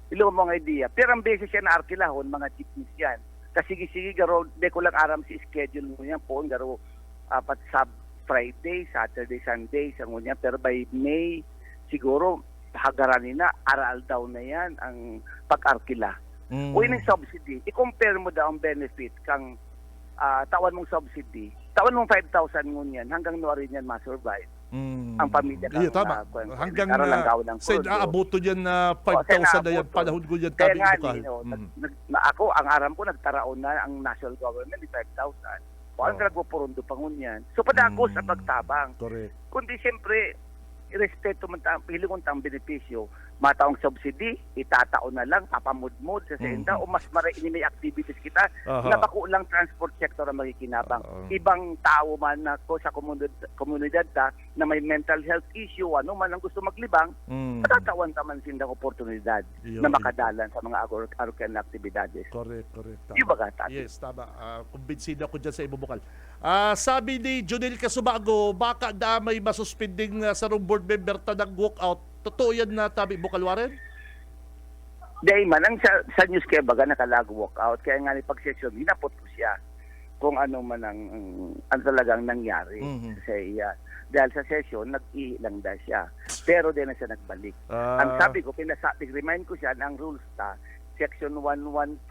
Ilo mo nga idea. Pero ang beses yan na arkilahon, mga jeepneys yan. Kasi garo, de ko lang aram si schedule mo yan po, garo apat sab Friday, Saturday, Sunday, sa ngunya. Pero by May, siguro, hagaranin na, aral daw na yan ang pag-arkila. O yun ang subsidy. I-compare mo daw ang benefit kang tawan mong subsidy. Tawan mong 5,000 ngunyan, hanggang nuwa rin yan ma-survive. Ang pamilya Yeah, tama. Hanggang aabuto yan na 5,000 na yan, panahon ko yan kaya tabi nga bukal. ako, ang aram ko, nagtaraon na ang national government ni 5,000. O ang nagpupurundo pa ngunyan. So, padako sa pagtabang. Correct. Kundi siyempre, irespeto man pilingon tang benepisyo, mataong subsidy, itatao na lang, papamudmod sa senda, o mas ini may activities kita, na bako lang transport sector ang makikinabang. Ibang tao man na ko sa komunidad ta, na may mental health issue, ano man ang gusto maglibang, matatawan taman sindang oportunidad Yun. na makadalan sa mga agrokan na aktibidades. Correct. Tama. Di ba ka, Yes, tama. Kumbinsido ako dyan sa ibubukal. Sabi ni Junel Casubago, baka da may masuspending sarong board member ta nag-walkout. Totoo yan na tabi bukal Warren? Dahil man, ang sa news kaya baga nakalag-walk out, kaya nga ni pag-session, hinapot ko siya kung ano man ang talagang nangyari sa iya. Dahil sa session, nag-ilang da siya. Pero din na siya nagbalik. Ang sabi ko, remind ko siya ng rules ta, section 115,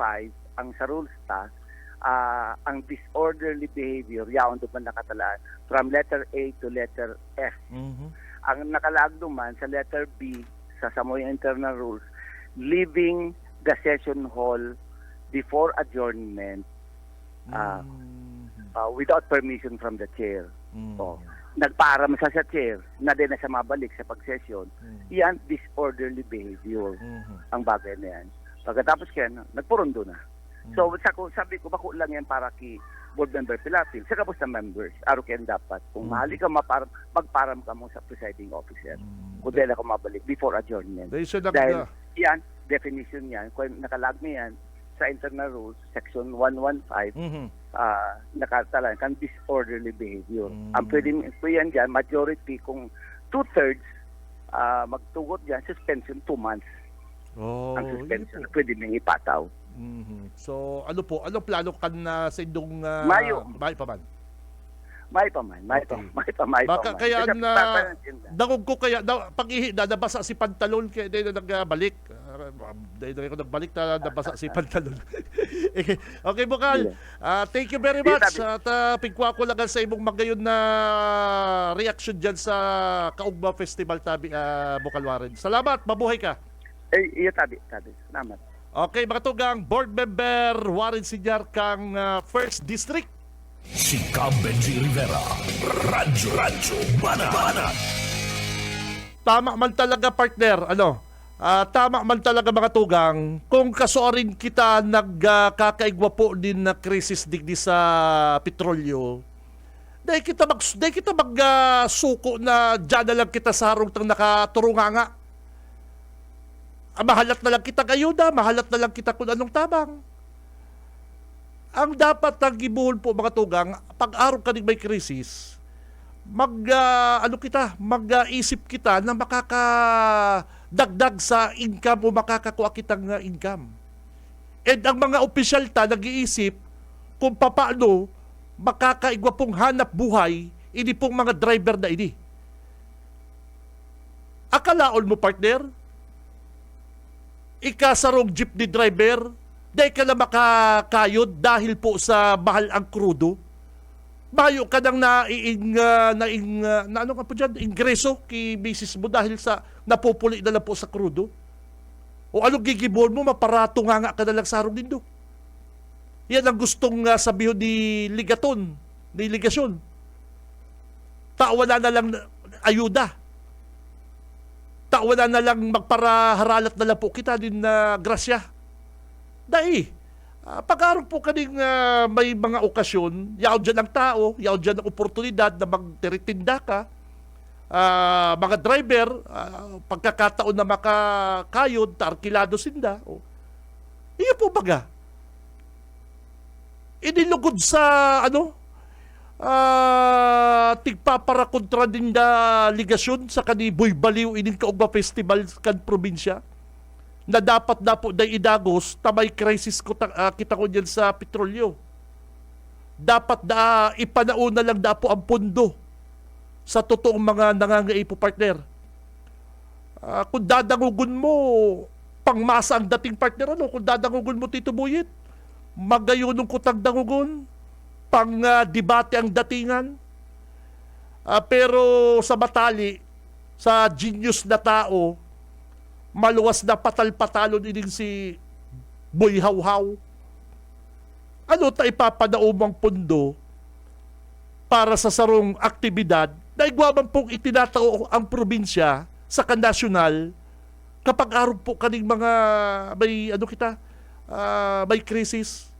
ang sa rules ta, ang disorderly behavior, yaon doon man nakatalaan, from letter A to letter F. Ang nakalaag naman sa letter B, sa Samoy Internal Rules, leaving the session hall before adjournment without permission from the chair. Nagparam sa chair, na din na siya mabalik sa pag-session. Yan, disorderly behavior. Ang bagay na yan. Pagkatapos kaya, nagpurundo na. So, sabi ko, bako lang yan para ki board member Pilapil, sa kapos na members, araw kaya dapat. Kung mahali ka, magparam ka mo sa presiding officer. Kung dahil ako mabalik before adjournment. Dahil yan, definition yan, kung nakalag na yan, sa internal rules, section 115, nakatalan kang disorderly behavior. Ang pwede yan dyan, majority, kung 2/3, magtugot dyan, suspension 2 months. Ang suspension, pwede nang ipataw. So, ano po? Anong plano ka na sa indong Mayo. May pa man? May pa man. Baka kaya dangog ko kaya, pag-ihi na, nabasa si pantalon, kaya dahil na nagbalik. Dahil na ako nagbalik na nabasa si pantalon. Okay, Bukal. Thank you very much. At pigwa ko lang sa imong magayon na reaction dyan sa Kaugma Festival tabi, Bukal Warren. Salamat, mabuhay ka. Iya tabi. Salamat. Okay, mga tugang, board member Warren Sinyar kang 1st District. Si Benji Rivera, Radyo Banat. Tama man talaga, partner, tama man talaga mga tugang, kung kasuarin kita nagkakaigwa po din na krisis digdi sa petrolyo, dahil kita magsuko na dyan na lang kita sa harong tang nakaturunganga. Mahalat na lang kita gayuda, mahalat na lang kita kung anong tabang. Ang dapat nang gibuhol po mga tugang, pag-araw ka may krisis, mag-isip kita na makakadagdag sa income o makakakuha kitang income. And ang mga opisyal nag-iisip kung paano makakaigwa pong hanap buhay ini pong mga driver na ini. Akalaon mo, partner, ikasarong jeepney driver, dahil ka na makakayod dahil po sa mahal ang krudo. Bayo ka nang na ano ka po dyan, ingreso kay misis mo dahil sa napupuli na lang po sa krudo? O anong gigibon mo, maparato nga ka na lang sa harong nindo? Yan ang gustong sabihin ni Ligaton, ni Ligasyon. Wala na lang ayuda. Wala na lang magparaharalat na lang po kita din na grasya. Dahil, pag-araw po kaning may mga okasyon, yaw dyan ang tao, yaw dyan ang oportunidad na magtiritinda ka, mga driver, pagkakataon na makakayod, arkilado sinda. Iyo po baga. Inilugod sa tigpaparakontra din na ligasyon sa kaniboy baliw inin kaugma festival kan probinsya na dapat na po na idagos tamay crisis ko kita ko dyan sa petrolyo. Dapat na ipanauna lang na po ang pondo sa totoong mga nangangaipo, partner. Kung dadangugon mo, pangmasa ang dating partner, kung dadangugon mo, Tito Buyit, magayunong kutang dangugon, pang debate ang datingan. Pero sa matali, sa genius na tao, maluwas na patal-patalo din si Boy Hawhaw. Ano ta ipapadaumang pondo para sa sarong aktibidad na igwaman pong itinatao ang probinsya sa kanasyonal kapag araw po kaning mga may may krisis.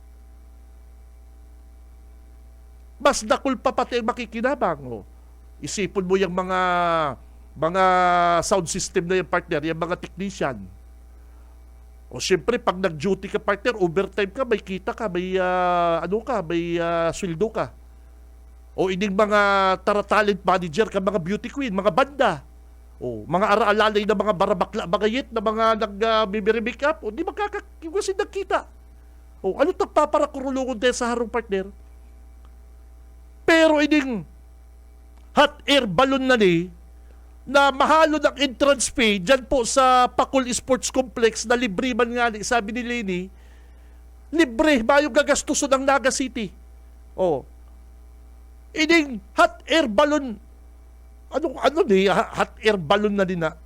Mas dakul pa pati ang makikinabang. Isipon mo yung mga sound system na yung partner, yung mga technician. O siyempre, pag nag-duty ka, partner, overtime ka, may kita ka, may sweldo ka. O ining mga talent manager ka, mga beauty queen, mga banda. O mga araalalay na mga barabakla, bagayit na mga nag-make up. O di magkakakiwasin nagkita. O ano paparakurulungan tayo sa harong, partner? Pero ining hot air balloon na ni, na mahalo ng entrance fee dyan po sa Pakul Sports Complex na libre man nga ni, sabi ni Lenny, libre, mayong gagastuso ng Naga City. Ining hot air balloon, hot air balloon na din na.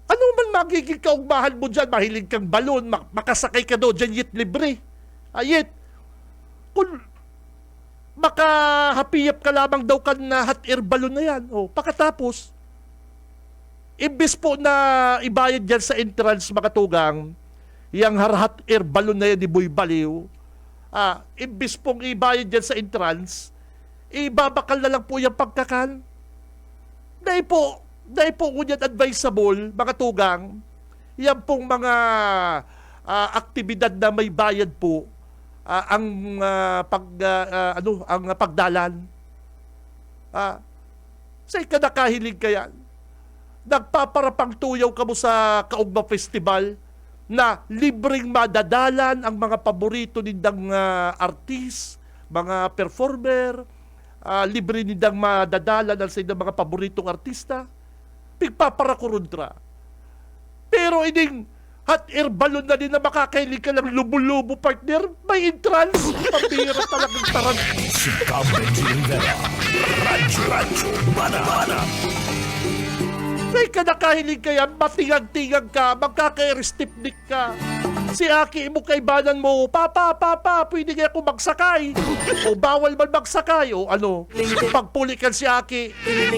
Ano man magiging kaugmahan mo dyan, mahilig kang balon, makasakay ka doon, dyan yit libre. Ayit, kung makahapiyap ka lamang daw kan na hot air balloon na yan, pakatapos, imbis po na ibayad dyan sa entrance, mga tugang, yung hot air balloon na yan ni Boy Baliw, imbis pong ibayad dyan sa entrance, ibabakal na lang po yung pagkakal. Dahil po ngunyan advisable, mga tugang, yan pong mga aktibidad na may bayad po, ang pagdalan. Sa ikanakahilig kaya, nagpaparapang tuyaw ka mo sa Kaugma Festival na libreng madadalan ang mga paborito nindang artist, mga performer, libre nindang madadalan ang sa mga paboritong artista, pigpaparakuruntra. Pero ining hot air balloon na din na makakailig ka lang lubo-lubo, partner, may entrance, pambira talagang tarang. Si Benji Rivera. Radyo Mana. May kanakahilig ka yan, matingag-tingag ka, magkakairistipnik ka. Si Aki mo kaibanan mo, Papa, pwede kaya ako magsakay. O bawal man magsakay. O pagpulikan si Aki,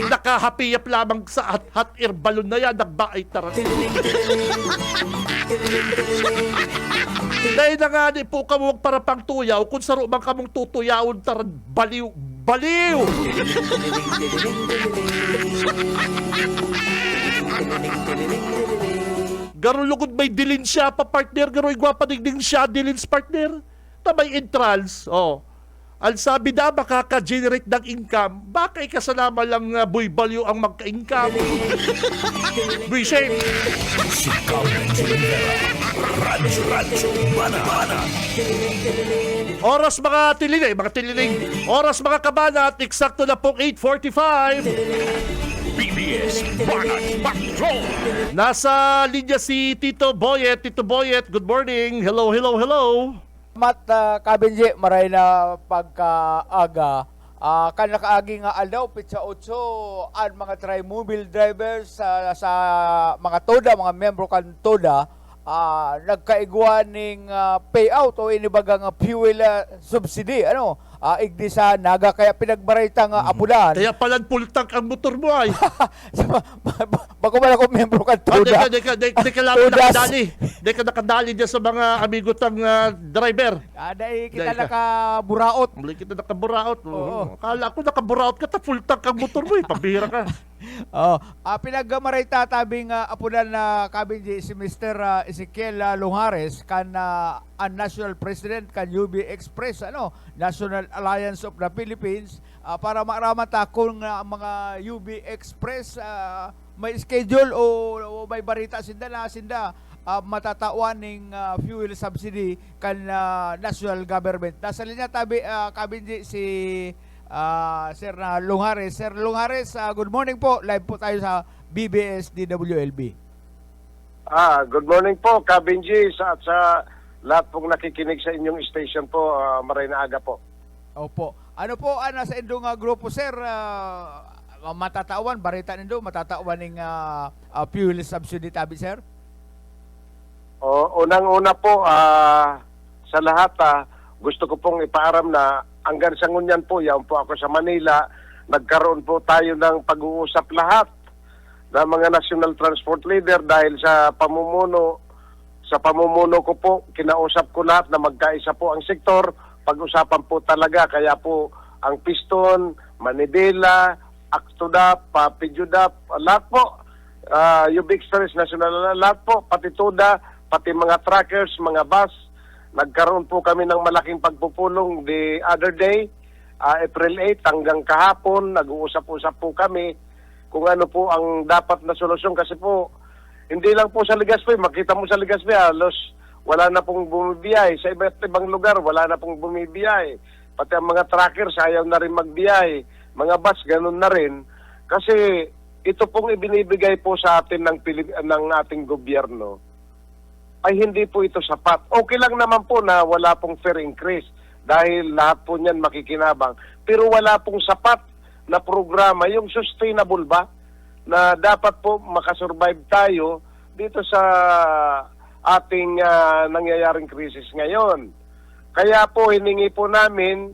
nakahapiyap lamang sa hot air balloon na yan, nagbaay tarang. Dahil na nga di po kamong parapang tuyaw, kung saro man kamong tutuyawon tarang baliw. Garo lugod may dilin siya pa, partner. Garo igwa padigding siya dilins, partner. Ta may entrance. Al sabi na makaka-generate ng income, baka ikasalama lang Boy Balyo ang magka-income. Boy Shape. Si Benji Rivera. Radyo Mana. Oras mga tililing. Oras mga kabanat, eksakto na pong 8:45. BBS Banat Patrol. Nasa linya si Tito Boyet. Tito Boyet, good morning. Hello. Salamat, Kabenji, maray na pagkaaga. kan nakaagi nga aldaw pitsa 8 ang mga tri-mobile drivers sa mga toda, mga membro kan toda, nagkaigwan ning payout o inibaga nga fuel subsidy, igdi sa naga, kaya pinagbarita nga apulan. Kaya pala full tank ang motor mo ay. Bago man ako membro kan toda. Di ka lang Todas. nakadali. Di ka nakadali dyan sa mga amigo tang driver. Dahil kita Dahil ka- nakaburaot. Muli kita nakaburaot. Oo. Akala ko nakaburaot ka, ta full tank ang motor mo eh. Pabihira ka. Pinagamaray tatabing apunan na kabin si Mr. Ezekiel Lungares kan ang National President kan UB Express, National Alliance of the Philippines, para maramata kung mga UB Express may schedule o may barita sinda matatawan ng fuel subsidy kan national government. Nasa linya kabin si Sir Lungares. Sir Lungares, good morning po. Live po tayo sa BBS DWLB. Good morning po, Kabinji, at sa lahat pong nakikinig sa inyong station po, maray na aga po. Opo. Ano po nasa indong grupo, sir? Matatawan, barita nindo, matatawan ng fuel subsidy tabi, sir? Unang-una po, sa lahat, gusto ko pong ipaaram na hanggang sa ngunyan po, yan po ako sa Manila, nagkaroon po tayo ng pag-uusap lahat ng mga national transport leader dahil sa pamumuno ko po, kinausap ko lahat na magkaisa po ang sektor, pag-usapan po talaga, kaya po ang Piston, Manibela, Actodap, Pidjudap, lahat po, UB Express National, lahat po, pati TUDA, pati mga truckers, mga bus, nagkaroon po kami ng malaking pagpupulong the other day, April 8 hanggang kahapon, nag-uusap-usap po kami kung ano po ang dapat na solusyon kasi po, hindi lang po sa Legazpi, makita mo sa Legazpi, halos wala na pong bumibiyay. Sa iba't ibang lugar, wala na pong bumibiyay. Pati ang mga truckers, ayaw na rin magbiyay. Mga bus, ganun na rin. Kasi ito pong ibinibigay po sa atin ng ating gobyerno, ay hindi po ito sapat. Okay lang naman po na wala pong fare increase dahil lahat po niyan makikinabang. Pero wala pong sapat na programa, yung sustainable ba, na dapat po makasurvive tayo dito sa ating nangyayaring krisis ngayon. Kaya po hiningi po namin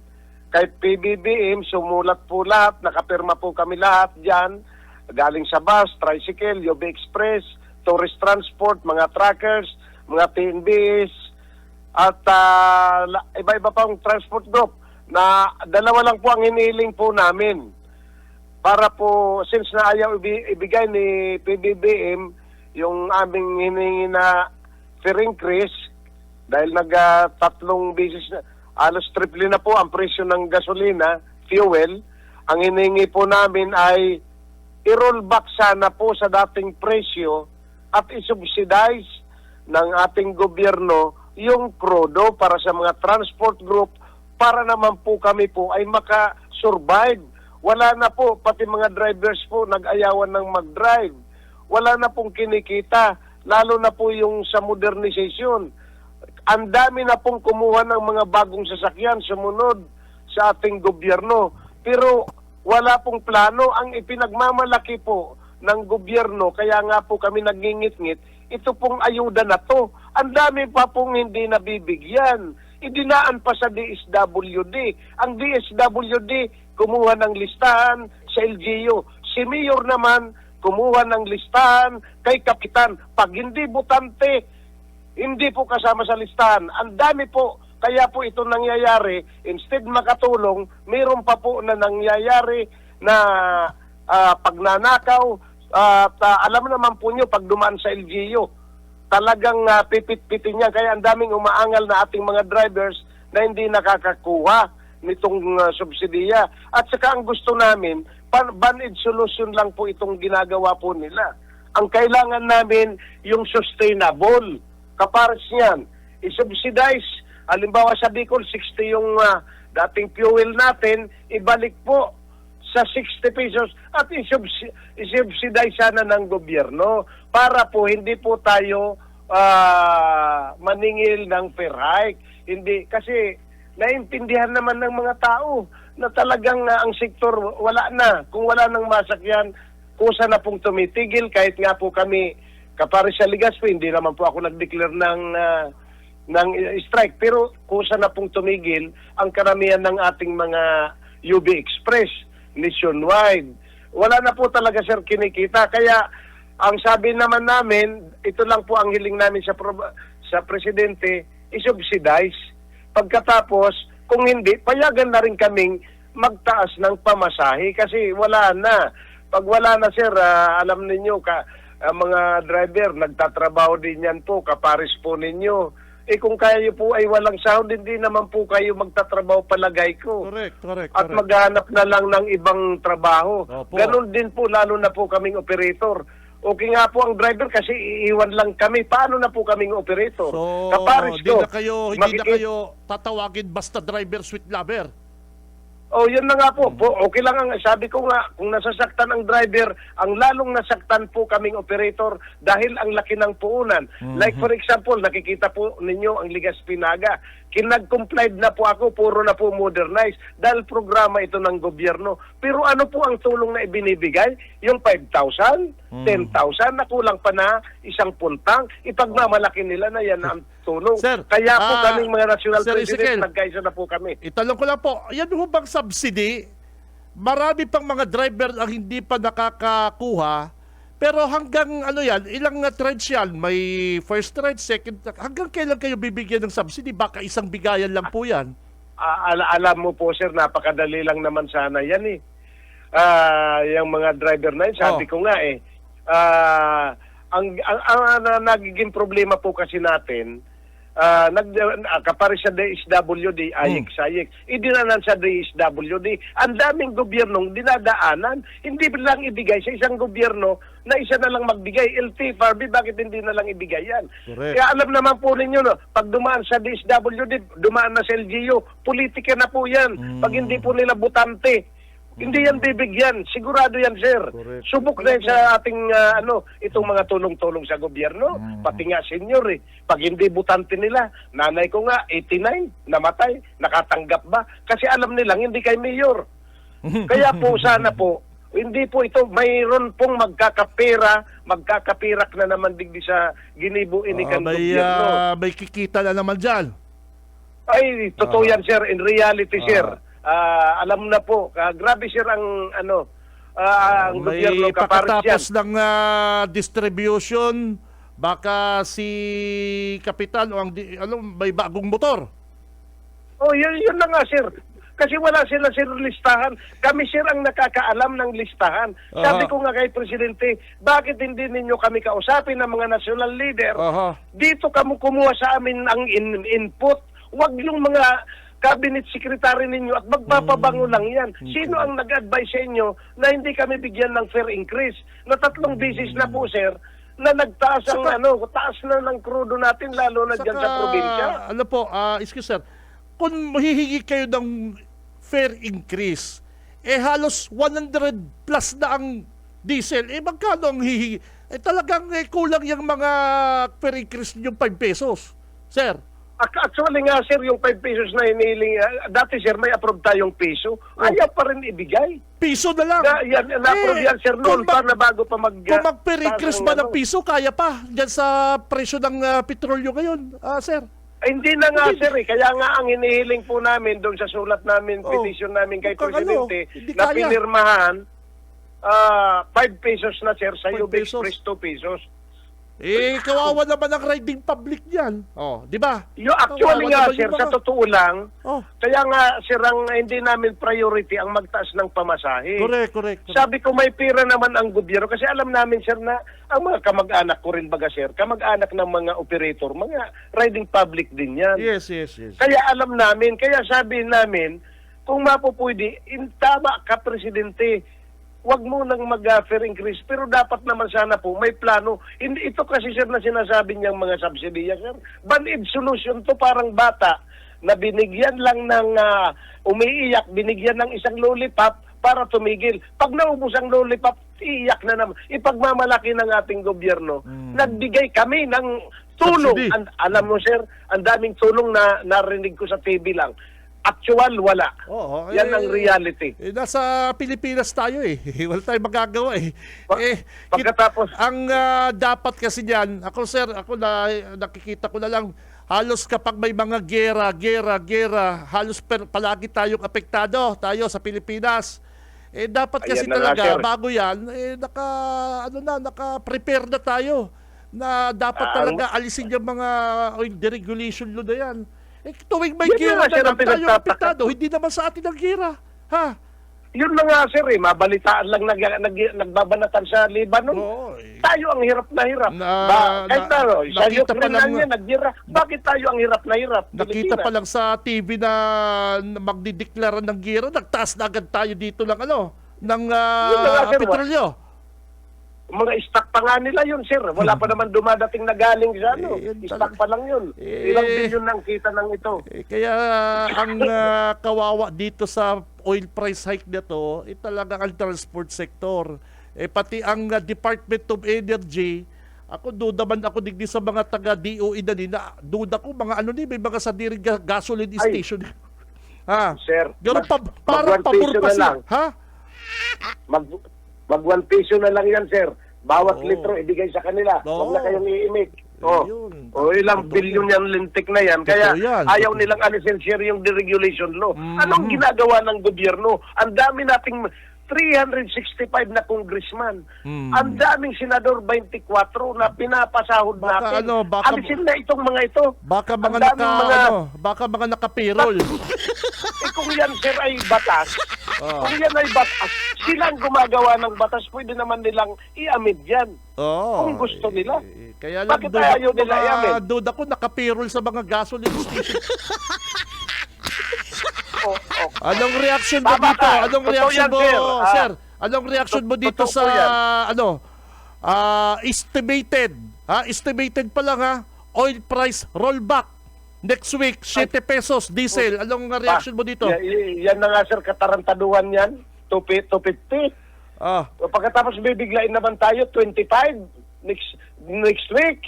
kay PBBM, sumulat po lahat, nakapirma po kami lahat dyan, galing sa bus, tricycle, UB Express, tourist transport, mga truckers, mga TNBs, at iba-iba pang transport group na dalawa lang po ang hinihiling po namin. Para po, since na ayaw ibigay ni PBBM yung aming hiningi na fare increase, dahil tatlong beses na, alos triple na po ang presyo ng gasolina, fuel, ang hiningi po namin ay i-roll back sana po sa dating presyo at isubsidize ng ating gobyerno yung krudo para sa mga transport group para naman po kami po ay makasurvive. Wala na po, pati mga drivers po nag-ayawan ng mag-drive. Wala na pong kinikita, lalo na po yung sa modernization. Ang dami na pong kumuha ng mga bagong sasakyan sumunod sa ating gobyerno. Pero wala pong plano. Ang ipinagmamalaki po ng gobyerno, kaya nga po kami nagingit-ngit, ito pong ayuda na to. Ang dami pa pong hindi nabibigyan. Idinaan pa sa DSWD. Ang DSWD kumuha ng listahan sa LGU. Si Mayor naman kumuha ng listahan kay Kapitan. Pag hindi butante, hindi po kasama sa listahan. Ang dami po. Kaya po ito nangyayari. Instead makatulong, mayroon pa po na nangyayari na pagnanakaw. Alam naman po nyo, pag dumaan sa LGU, talagang pipit-pitin niya. Kaya ang daming umaangal na ating mga drivers na hindi nakakakuha nitong subsidiya. At saka ang gusto namin, ban-aid solution lang po itong ginagawa po nila. Ang kailangan namin yung sustainable. Kapares niyan, isubsidize. Halimbawa sa Bicol, 60 yung dating fuel natin, ibalik po sa 60 pesos at isubsidize sana ng gobyerno para po hindi po tayo maningil ng fare hike. Hindi, kasi naintindihan naman ng mga tao na talagang ang sektor wala na. Kung wala nang masakyan, kusa na pong tumitigil kahit nga po kami kapares sa Ligaspi, hindi naman po ako nag-declare ng strike, pero kusa na pong tumigil ang karamihan ng ating mga UB Express nationwide. Wala na po talaga sir kinikita, kaya ang sabi naman namin, ito lang po ang hiling namin sa presidente, i-subsidize. Pagkatapos, kung hindi, payagan na rin kaming magtaas ng pamasahe kasi wala na. Pag wala na sir, alam ninyo, mga driver, nagtatrabaho din yan po, kapares po ninyo. Kung kayo po ay walang sahod, hindi naman po kayo magtatrabaho palagay ko. Correct. At maghanap na lang ng ibang trabaho. Opo. Ganon din po, lalo na po kaming operator. Okay nga po ang driver kasi iiwan lang kami. Paano na po kaming operator? So, Kapares hindi ko, na kayo tatawagin basta driver sweet lover. Oh, yun na nga po. Okay lang ang sabi ko nga, kung nasasaktan ang driver, ang lalong nasaktan po kaming operator dahil ang laki ng puunan. Like for example, nakikita po ninyo ang Ligaspi Naga. Kinag-complied na po ako, puro na po modernized dahil programa ito ng gobyerno. Pero ano po ang tulong na ibinibigay? Yung 5,000, 10,000, nakulang pa na isang puntang. Ipagmamalaki nila na yan ang tulong. Sir, Kaya po kaming mga national Sir president, Ezekiel, nagkaisa na po kami. itanong ko lang po, yan ho bang subsidy? Marami pang mga driver ang hindi pa nakakakuha. Pero hanggang ano yan, ilang threads yan? May first thread, second thread. Hanggang kailan kayo bibigyan ng subsidy? Baka isang bigayan lang po yan. Alam mo po sir, napakadali lang naman sana yan eh. Yung mga driver na yun, sabi ko nga eh. Ang nagiging problema po kasi natin, kapare sa DSWD, ayik-sayik. Idinanan sa DSWD. Ang daming gobyernong dinadaanan. Hindi lang ibigay sa isang gobyerno na isa na lang magbigay. LTFRB, bakit hindi na lang ibigay yan? Correct. Kaya alam naman po ninyo, no, pag dumaan sa DSWD, dumaan na sa LGU, politika na po yan. Pag hindi po nila butante, hindi yan bibigyan. Sigurado yan, sir. Correct. Subok na yan sa ating, itong mga tulong-tulong sa gobyerno. Pati nga senior eh. Pag hindi butante nila, nanay ko nga, 89, namatay, nakatanggap ba? Kasi alam nilang hindi kay mayor. Kaya po, sana po, hindi po ito, mayroon pong magkakapirak na naman digdi sa ginibu-inikan gobyerno. May kikita na naman dyan. Ay, totoo yan, sir. In reality, sir. Alam na po, grabe sir ang ang may gobyerno kapares yan. pagkatapos ng distribution, baka si Kapitan o may bagong motor. Oh, yun na nga sir. Kasi wala sila sir listahan. Kami sir ang nakakaalam ng listahan. Sabi ko nga kay Presidente, bakit hindi ninyo kami kausapin ng mga national leader? Dito kumuha sa amin ang input. Huwag yung mga cabinet secretary ninyo at magpapabango lang yan. Sino ang nag-advise sa inyo na hindi kami bigyan ng fair increase? Na 3 beses na po, sir, na nagtaas ang taas na ng krudo natin, lalo na dyan sa probinsya. Ano po, excuse sir, kung mahihingi kayo ng fair increase, halos 100 plus na ang diesel, magkano ang hihingi? Talagang kulang yung mga fair increase yung 5 pesos. Sir, Actually nga sir, yung 5 pesos na hinihiling, dati sir may approve tayong piso, ayaw pa rin ibigay. piso na lang. Na-approve yan sir noon pa na bago pa kung mag-fair increase ba ng piso, kaya pa dyan sa presyo ng petrolyo ngayon, sir. Hindi na nga sir eh. Kaya nga ang hinihiling po namin doon sa sulat namin, petition namin kay Presidente, na kaya. pinirmahan, 5 pesos na sir, sa 5 UB pesos. Express 2 pesos. Kawawa naman ang riding public niyan. Di ba? Actually nga sir, sa totoo lang, Oh. kaya nga sir, hindi namin priority ang magtaas ng pamasahe. Correct. Sabi ko may pira naman ang gobyerno kasi alam namin sir na ang mga kamag-anak ko rin baga sir, kamag-anak ng mga operator, mga riding public din yan. Yes. Kaya alam namin, kaya sabi namin, kung mapupwede, tama ka Presidente, wag mo nang mag-fair increase, pero dapat naman sana po may plano. Hindi ito kasi sir na sinasabi niyang mga subsidiya sir. Band-aid solution to, parang bata na binigyan lang ng umiiyak, binigyan ng isang lollipop para tumigil. Pag naubos ang lollipop, iiyak na naman. Ipagmamalaki ng ating gobyerno. Nagbigay kami ng tulong. Subsidy. Alam mo sir, ang daming tulong na narinig ko sa TV lang. actual, wala. Oo, Yan ang reality. Nasa Pilipinas tayo eh. Wala tayong magagawa eh. Pagkatapos, Ang dapat kasi niyan, ako sir, nakikita ko na lang, halos kapag may mga gera, halos palagi tayong apektado, tayo sa Pilipinas. Dapat kasi Ayan na nga, talaga, sir. bago yan, naka-prepare na tayo na dapat talaga alisin yung mga deregulation law na yan. Tuwing may Yan na gera nga, sir, na ang lang tayo pinagtataka. apektado, hindi naman sa atin ang gera. Ha? yun na nga sir mabalitaan lang nagbabanatan sa Lebanon. Oo, Tayo ang hirap na hirap. Kahit sa nakita pa Ukraine lang- lang yan, nagira. Bakit tayo ang hirap na hirap? Nakita pa Pilipinas. lang sa TV na magdideklara ng gera, nagtaas na agad tayo dito ng ng Yun na nga, sir, petrolyo. Mga stock pa nga nila yun, sir. Wala pa naman dumadating na galing sa yun stock talaga. pa lang yun. Ilang bilyon ang kita ng ito. Kaya ang kawawa dito sa oil price hike na to, talaga ang transport sector. Pati ang Department of Energy, duda man ako digdi sa mga taga-DOE na duda ko, mga may mga sadiring gasoline Ay. station. Ha? Sir, Pero parang mag 1 piso pabor pa na sila. lang. Ha? Mag 1 piso na lang yan, sir. Bawat Oo. litro ibigay sa kanila. Oo. Huwag na kayong iimik. Oh. Yun. Ilang Totoo bilyon yan lintik na yan. Kaya Totoo yan. ayaw nilang alisin sir yung deregulation law. Anong ginagawa ng gobyerno? Ang dami nating 365 na congressman. Ang daming senador 24 na pinapasahod Baka natin. Alisin na itong mga ito. Baka mga Ang daming baka mga naka-payroll. kung yan sir ay batas, kung yan ay batas, silang gumagawa ng batas, pwede naman nilang i-amid yan. Oo. Kung gusto nila. Kaya lang Bakit ayaw nila i-amid? duda ko naka-payroll sa mga gasoline station. Anong reaction mo Tama dito? ka. Anong Totoo reaction yan, mo, sir. sir? Anong reaction mo dito Totoo sa po yan. estimated pa lang oil price rollback next week 7 pesos diesel. Anong reaction mo dito? Yan na nga sir, katarantaduhan yan. 250. Pagkatapos bibiglain naman tayo, 25 next week.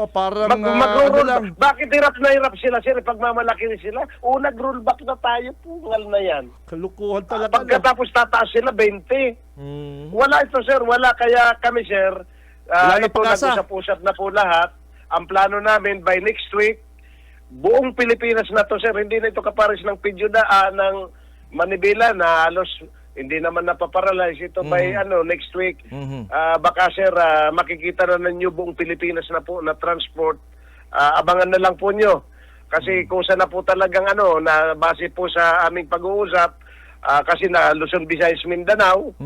Parang Mag-roll lang. Bakit hirap na hirap sila sir? Pagmamalaki rin sila. Nag-roll back na tayo. Pungal na yan. Kalukuhan talaga. Pagkatapos tataas sila, 20. Wala ito sir, wala. Kaya kami sir, Wala na ito pag-asa. nag-usap-usap na po lahat. Ang plano namin by next week, buong Pilipinas na to sir, hindi na ito kapares ng ng Manibela na halos hindi naman napaparalyze ito by next week. Baka sir, makikita na ninyo buong Pilipinas na po na transport. Abangan na lang po nyo. Kasi kusa na po talagang na base po sa aming pag-uusap, kasi na Luzon, Visayas, Mindanao,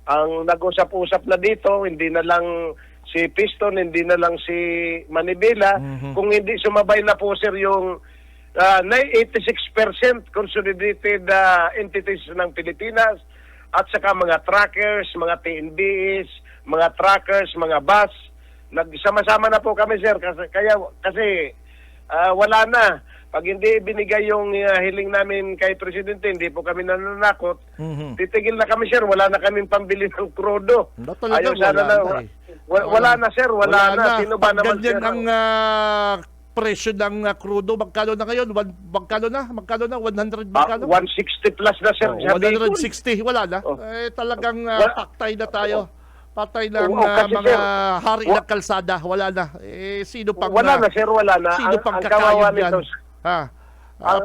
ang nag-usap-usap na dito, hindi na lang si Piston, hindi na lang si Manibela, kung hindi sumabay na po sir yung 86% consolidated entities ng Pilipinas at saka mga truckers, mga TNBs, mga truckers, mga bus, nagsama-sama na po kami sir kasi wala na. Pag hindi binigay yung hiling namin kay Presidente, hindi po kami nananakot. Titigil na kami sir, wala na kaming pambili ng krudo. Talaga, Wala na sir, wala na. Sino ba Pag naman sir? ganyan ang presyo ng crudo, magkano na ngayon? Magkano na? 100 magkano? 160 plus na sir. sa vehicle. 160, wala na. Talagang paktay na tayo. Patay ng kasi, mga sir, hari ng kalsada. Wala na. Sino pang Wala na sir, wala na. Sino pang ang kawawa kakayod yan? nito,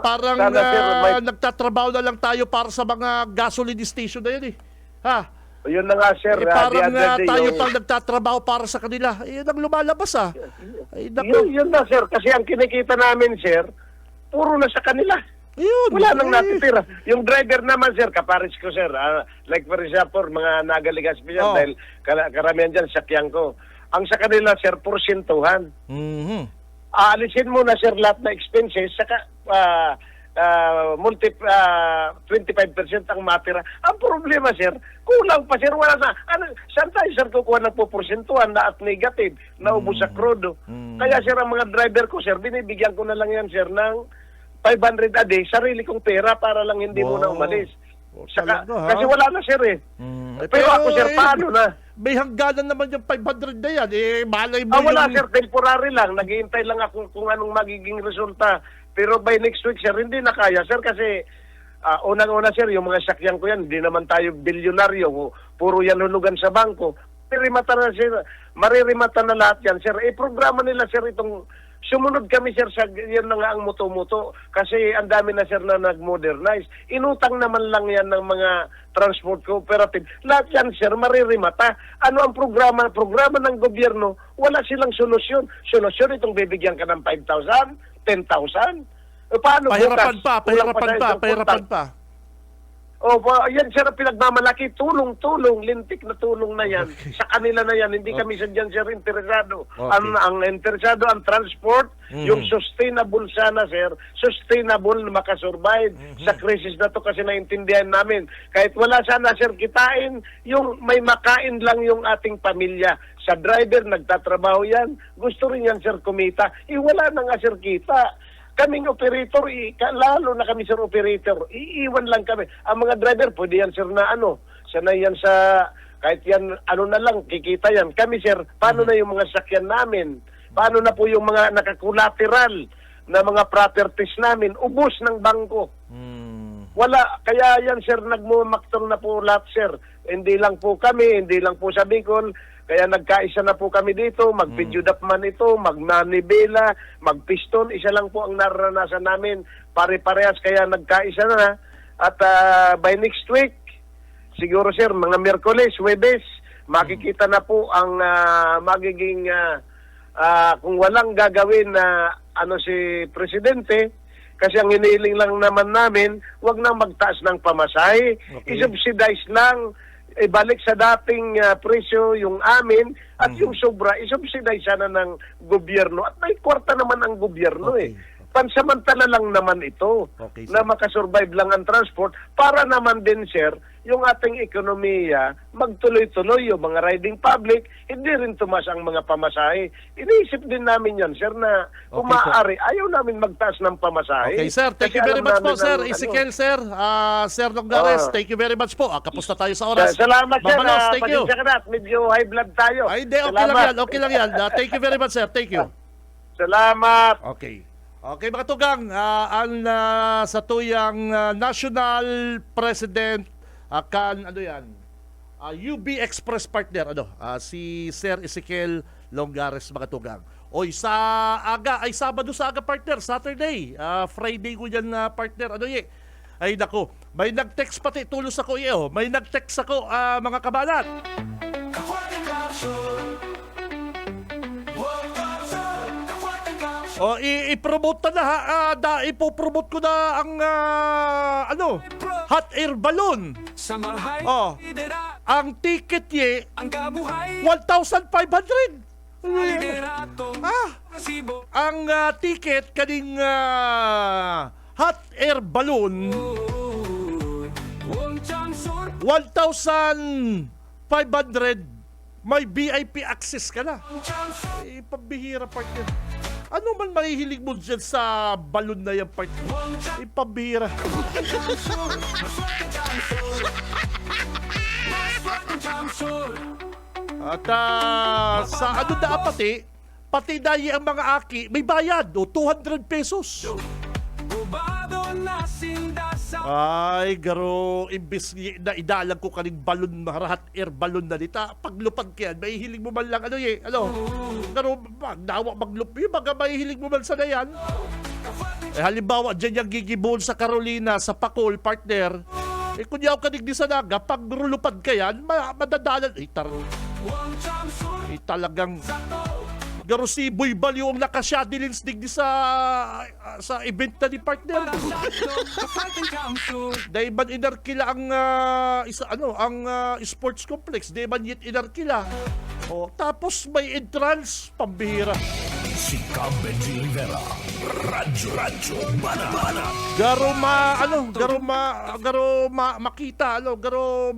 Parang sana, sir, nagtatrabaho na lang tayo para sa mga gasoline station na yun yun na nga sir. parang the other day, tayo yung- pang nagtatrabaho para sa kanila. Yun ang lumalabas Ay, naku. Yun na sir, kasi ang kinikita namin sir, puro na sa kanila. Yun. Wala nang natitira. Yung driver naman sir, kapares ko sir, like for example, mga Nagaligas Oh. dahil karamihan dyan sakyan ko. Ang sa kanila sir, porsintuhan. Aalisin mo na sir lahat na expenses, saka 25% ang matira. Ang problema sir, kulang pa sir, wala na. Saan tayo sir kukuha ng puporsentuhan na at negative, naubos sa krudo? Kaya sir, ang mga driver ko sir, binibigyan ko na lang yan sir ng 500 a day, sarili kong pera para lang hindi mo na umalis. Saka, Talaga, ha? kasi wala na sir Pero ako sir, paano na? May hangganan naman yung 500 na yan. Malay mo Wala yung... sir, temporary lang. Naghihintay lang ako kung anong magiging resulta Pero by next week, sir, hindi na kaya, sir, kasi unang-una, sir, yung mga sakyan ko yan, hindi naman tayo bilyonaryo, puro yan hulugan sa bangko. Maririmata na, sir, maririmata na lahat yan, sir. Programa nila, sir, itong sumunod kami, sir, sa yan na nga ang muto-muto kasi ang dami na, sir, na nag-modernize. Inutang naman lang yan ng mga transport cooperative. Lahat yan, sir, maririmata. Ano ang programa? Programa ng gobyerno, wala silang solusyon. Solusyon itong bibigyan ka ng 5,000, 10,000. Paano Pahirapan bukas? pa, pahirapan pa. O, yan, sir, pinagmamalaki. Tulong-tulong, lintik na tulong na yan. Sa kanila na yan. Hindi kami sa dyan, sir, interesado. Okay. Ang interesado, ang transport, yung sustainable sana, sir. Sustainable na makasurvive sa crisis na to kasi naintindihan namin. Kahit wala sana, sir, kitain, yung may makain lang yung ating pamilya. Sa driver, nagtatrabaho yan. Gusto rin yan, sir, kumita. Wala na nga, sir, kita. Kaming operator, lalo na kami, sir, operator, iiwan lang kami. Ang mga driver, pwede yan, sir, na sanay yan sa, kahit yan, na lang, kikita yan. Kami, sir, paano na yung mga sakyan namin? Paano na po yung mga nakakulateral na mga properties namin? Ubus ng bangko. Wala, kaya yan, sir, nagmumaktong na po lahat, sir. Hindi lang po kami, hindi lang po sa Bicol. Kaya nagkaisa na po kami dito, mag-pidyudap man ito, mag-manibela, mag-piston, isa lang po ang naranasan namin, pare-parehas, kaya nagkaisa na. At by next week, siguro, sir, mga Miyerkules, Huwebes, makikita na po ang magiging, kung walang gagawin na si Presidente, kasi ang hinihiling lang naman namin, wag nang magtaas ng pamasahe, isubsidize lang, ibalik sa dating presyo yung amin at yung sobra isubsidize sana ng gobyerno at may kwarta naman ang gobyerno pansamantala lang naman ito na makasurvive lang ang transport para naman din, sir, yung ating ekonomiya magtuloy-tuloy yung mga riding public, hindi rin tumas ang mga pamasahe. Iniisip din namin yan, sir, na kung maaari, ayaw namin magtaas ng pamasahe. Okay, sir. Thank you very much po, sir. Ezekiel, sir. Sir Longares, thank you very much po. Kapusta tayo sa oras. Salamat, sir. Mabalos, thank you. Pasensya ka na, medyo high blood tayo. Ay, hindi. Okay lang yan. Okay lang yan. Thank you very much, sir. Thank you. Salamat. Okay. Okay, mga tugang, ang sa tuyang National President, UB Express partner, si Sir Ezekiel Longares, mga tugang. Oy, sa aga, ay Sabado sa aga, partner, Saturday, Friday ko yan, partner, ay nako, may nag-text pati, tulos ako may nag-text ako, mga kabalat. I-promote na ipopromote ko na ang hot air balloon. Ang ticket 1,500. Ang ticket kaning hot air balloon 1,500. May VIP access ka na. Pambihira, partner. Ano man mahihilig mo dyan sa balon na yan, partner? Pambihira. At sa pati dahil ang mga aki, may bayad, 200 pesos. Ay, garo, imbis na idalang ko kaning balon, hot air balon na nita, paglupad ka yan, may hilig mo man lang, garo, maglupad, yung mga may hilig mo man sana yan. Halimbawa, dyan yung gigibon sa Carolina, sa Pacol, partner, kung yaw kanig di sa naga, pag lupad ka yan, madadalan, talagang, garo si Boy Balyo ang naka-shadilins digdi sa event na ni partner. Dahil man inarkila ang sports complex, dahil man yit inarkila. Tapos may entrance, pambihira. Si Benji Rivera, Radyo Bana.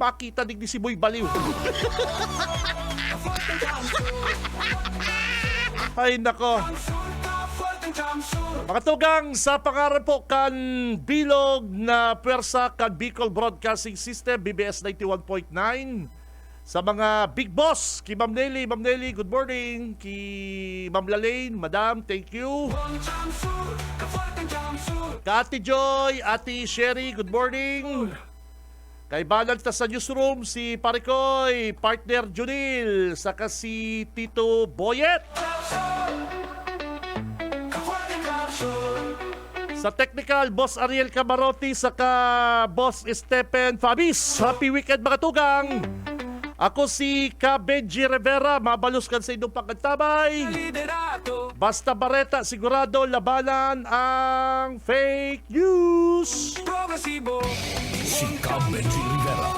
Makita digdi si Boy Balyo. Ay nako. Mga tugang, sa pangarap po kan bilog na pwersa kan Bicol Broadcasting System, BBS 91.9, Sa mga big boss, kay Ma'am Nelly, good morning. Kay Ma'am Lalaine, Madam, thank you. Kay Ate Joy, Ate Sherry, good morning. Kay Balag ta sa newsroom, si Parikoy, partner Junil, saka si Tito Boyet. Sa technical, Boss Ariel Camarotti, saka Boss Stephen Fabis. Happy weekend mga tugang! Ako si Benji Rivera, mabalos kan sa inyong pagkantabay. Basta Bareta, sigurado labanan ang fake news. Si Benji Rivera.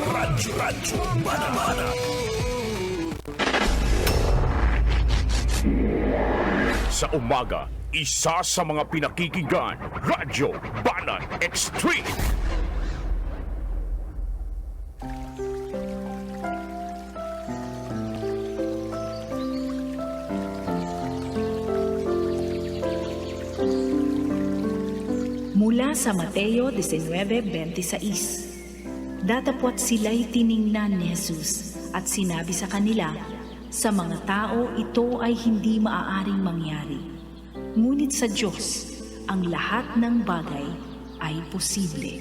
Radyo Bana. Sa umaga, isa sa mga pinakikinggan, Radyo Banan Extreme. Mula sa Mateo 19:26. Datapwat sila'y tiningnan ni Jesus at sinabi sa kanila, sa mga tao ito ay hindi maaaring mangyari. Ngunit sa Diyos, ang lahat ng bagay ay posible.